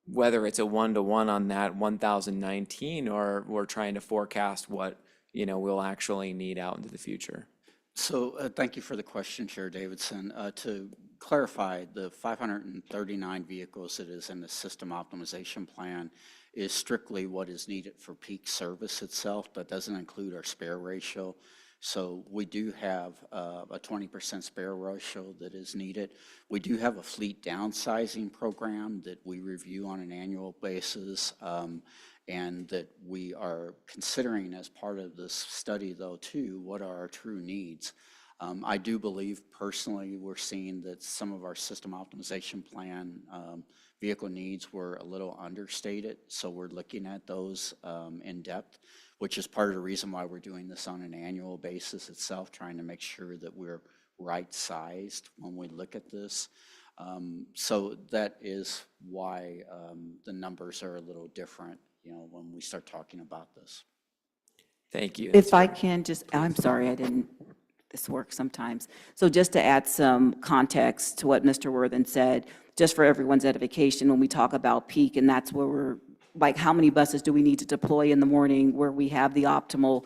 whether it's a one-to-one on that 1,019, or we're trying to forecast what we'll actually need out into the future. So thank you for the question, Chair Davidson. To clarify, the 539 vehicles that is in the system optimization plan is strictly what is needed for peak service itself. That doesn't include our spare ratio. So we do have a 20% spare ratio that is needed. We do have a fleet downsizing program that we review on an annual basis, and that we are considering as part of this study, though, too, what are our true needs. I do believe personally we're seeing that some of our system optimization plan vehicle needs were a little understated, so we're looking at those in depth, which is part of the reason why we're doing this on an annual basis itself, trying to make sure that we're right-sized when we look at this. So that is why the numbers are a little different, when we start talking about this. Thank you. If I can just, I'm sorry, this works sometimes. So just to add some context to what Mr. Worthen said, just for everyone's edification, when we talk about peak, and that's where we're, like, how many buses do we need to deploy in the morning where we have the optimal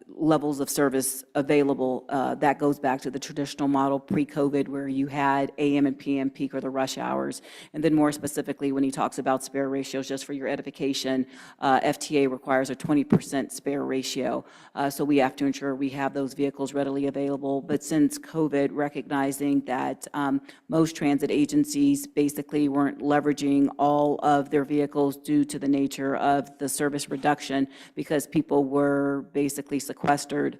levels of service available. That goes back to the traditional model pre-COVID where you had AM and PM peak or the rush hours. And then more specifically, when he talks about spare ratios, just for your edification, FTA requires a 20% spare ratio. So we have to ensure we have those vehicles readily available. But since COVID, recognizing that most transit agencies basically weren't leveraging all of their vehicles due to the nature of the service reduction because people were basically sequestered,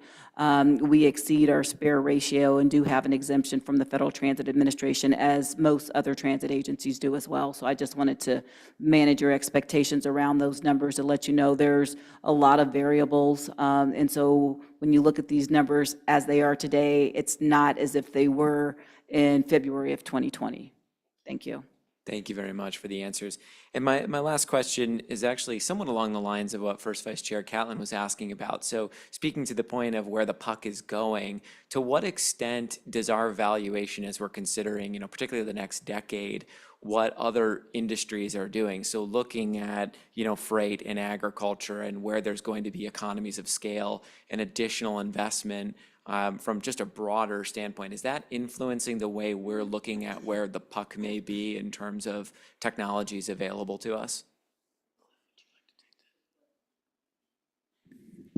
we exceed our spare ratio and do have an exemption from the Federal Transit Administration, as most other transit agencies do as well. So I just wanted to manage your expectations around those numbers to let you know there's a lot of variables. And so when you look at these numbers as they are today, it's not as if they were in February of 2020. Thank you. Thank you very much for the answers. And my last question is actually somewhat along the lines of what First Vice Chair Catlin was asking about. So speaking to the point of where the puck is going, to what extent does our valuation, as we're considering, particularly the next decade, what other industries are doing? So looking at, freight and agriculture and where there's going to be economies of scale and additional investment, from just a broader standpoint, is that influencing the way we're looking at where the puck may be in terms of technologies available to us?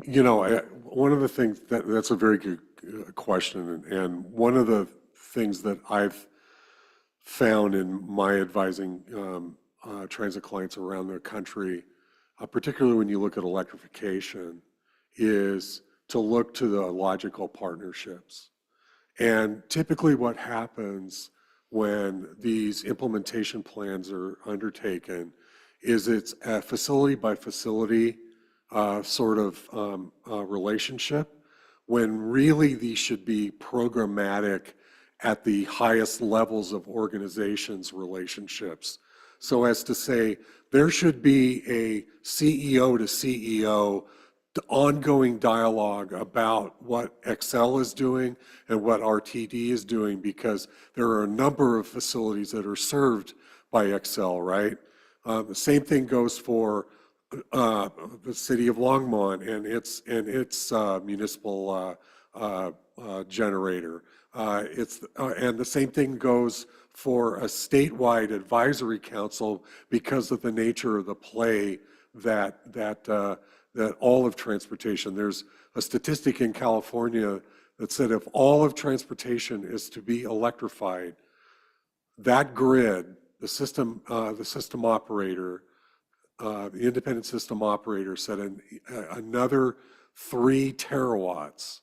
One of the things that's a very good question, and one of the things that I've found in my advising transit clients around the country, particularly when you look at electrification, is to look to the logical partnerships. And typically what happens when these implementation plans are undertaken is it's a facility by facility relationship, when really these should be programmatic at the highest levels of organizations' relationships. So as to say, there should be a CEO to CEO ongoing dialogue about what Excel is doing and what RTD is doing, because there are a number of facilities that are served by Excel, right? The same thing goes for the city of Longmont and its municipal generator. And the same thing goes for a statewide advisory council because of the nature of the play that all of transportation. There's a statistic in California that said if all of transportation is to be electrified, that grid, the system operator, the independent system operator said another 3 terawatts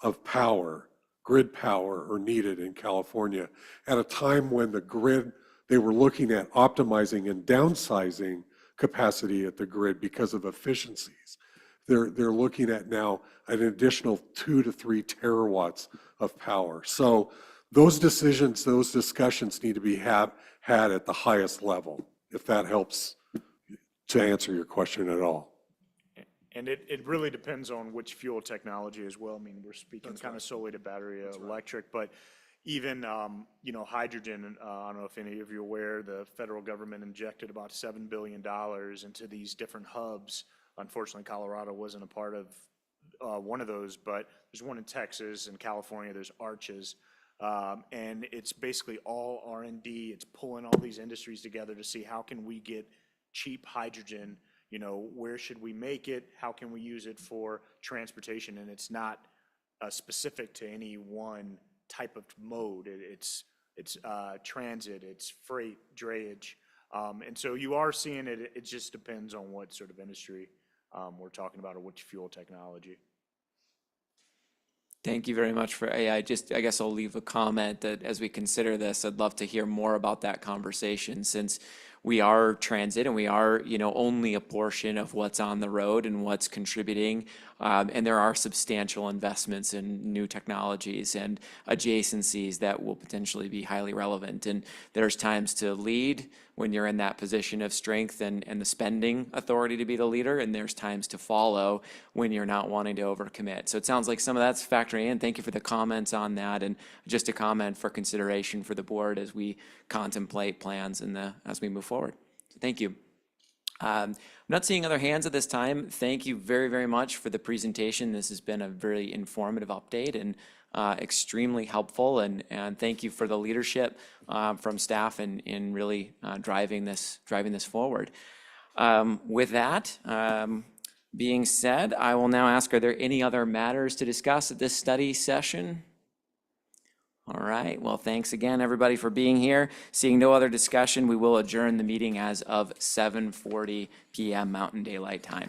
of power, grid power, are needed in California at a time when the grid, they were looking at optimizing and downsizing capacity at the grid because of efficiencies. They're looking at now an additional 2 to 3 terawatts of power. So those decisions, those discussions need to be had at the highest level, if that helps to answer your question at all. And it really depends on which fuel technology as well. I mean, we're speaking kind of solely to battery electric, but even, hydrogen, I don't know if any of you are aware, the federal government injected about $7 billion into these different hubs. Unfortunately, Colorado wasn't a part of one of those, but there's one in Texas and California, there's Arches. And it's basically all R&D. It's pulling all these industries together to see how can we get cheap hydrogen, where should we make it? How can we use it for transportation? And it's not specific to any one type of mode. It's transit, it's freight, drayage. And so you are seeing it, it just depends on what sort of industry we're talking about or which fuel technology. Thank you very much for, I guess I'll leave a comment that as we consider this, I'd love to hear more about that conversation, since we are transit and we are, only a portion of what's on the road and what's contributing. And there are substantial investments in new technologies and adjacencies that will potentially be highly relevant. And there's times to lead when you're in that position of strength and the spending authority to be the leader, and there's times to follow when you're not wanting to overcommit. So it sounds like some of that's factoring in. Thank you for the comments on that, and just a comment for consideration for the board as we contemplate plans as we move forward. So thank you. I'm not seeing other hands at this time. Thank you very, very much for the presentation. This has been a very informative update and extremely helpful. And thank you for the leadership from staff in really driving this forward. With that being said, I will now ask, are there any other matters to discuss at this study session? All right, well, thanks again, everybody, for being here. Seeing no other discussion, we will adjourn the meeting as of 7:40 PM Mountain Daylight Time.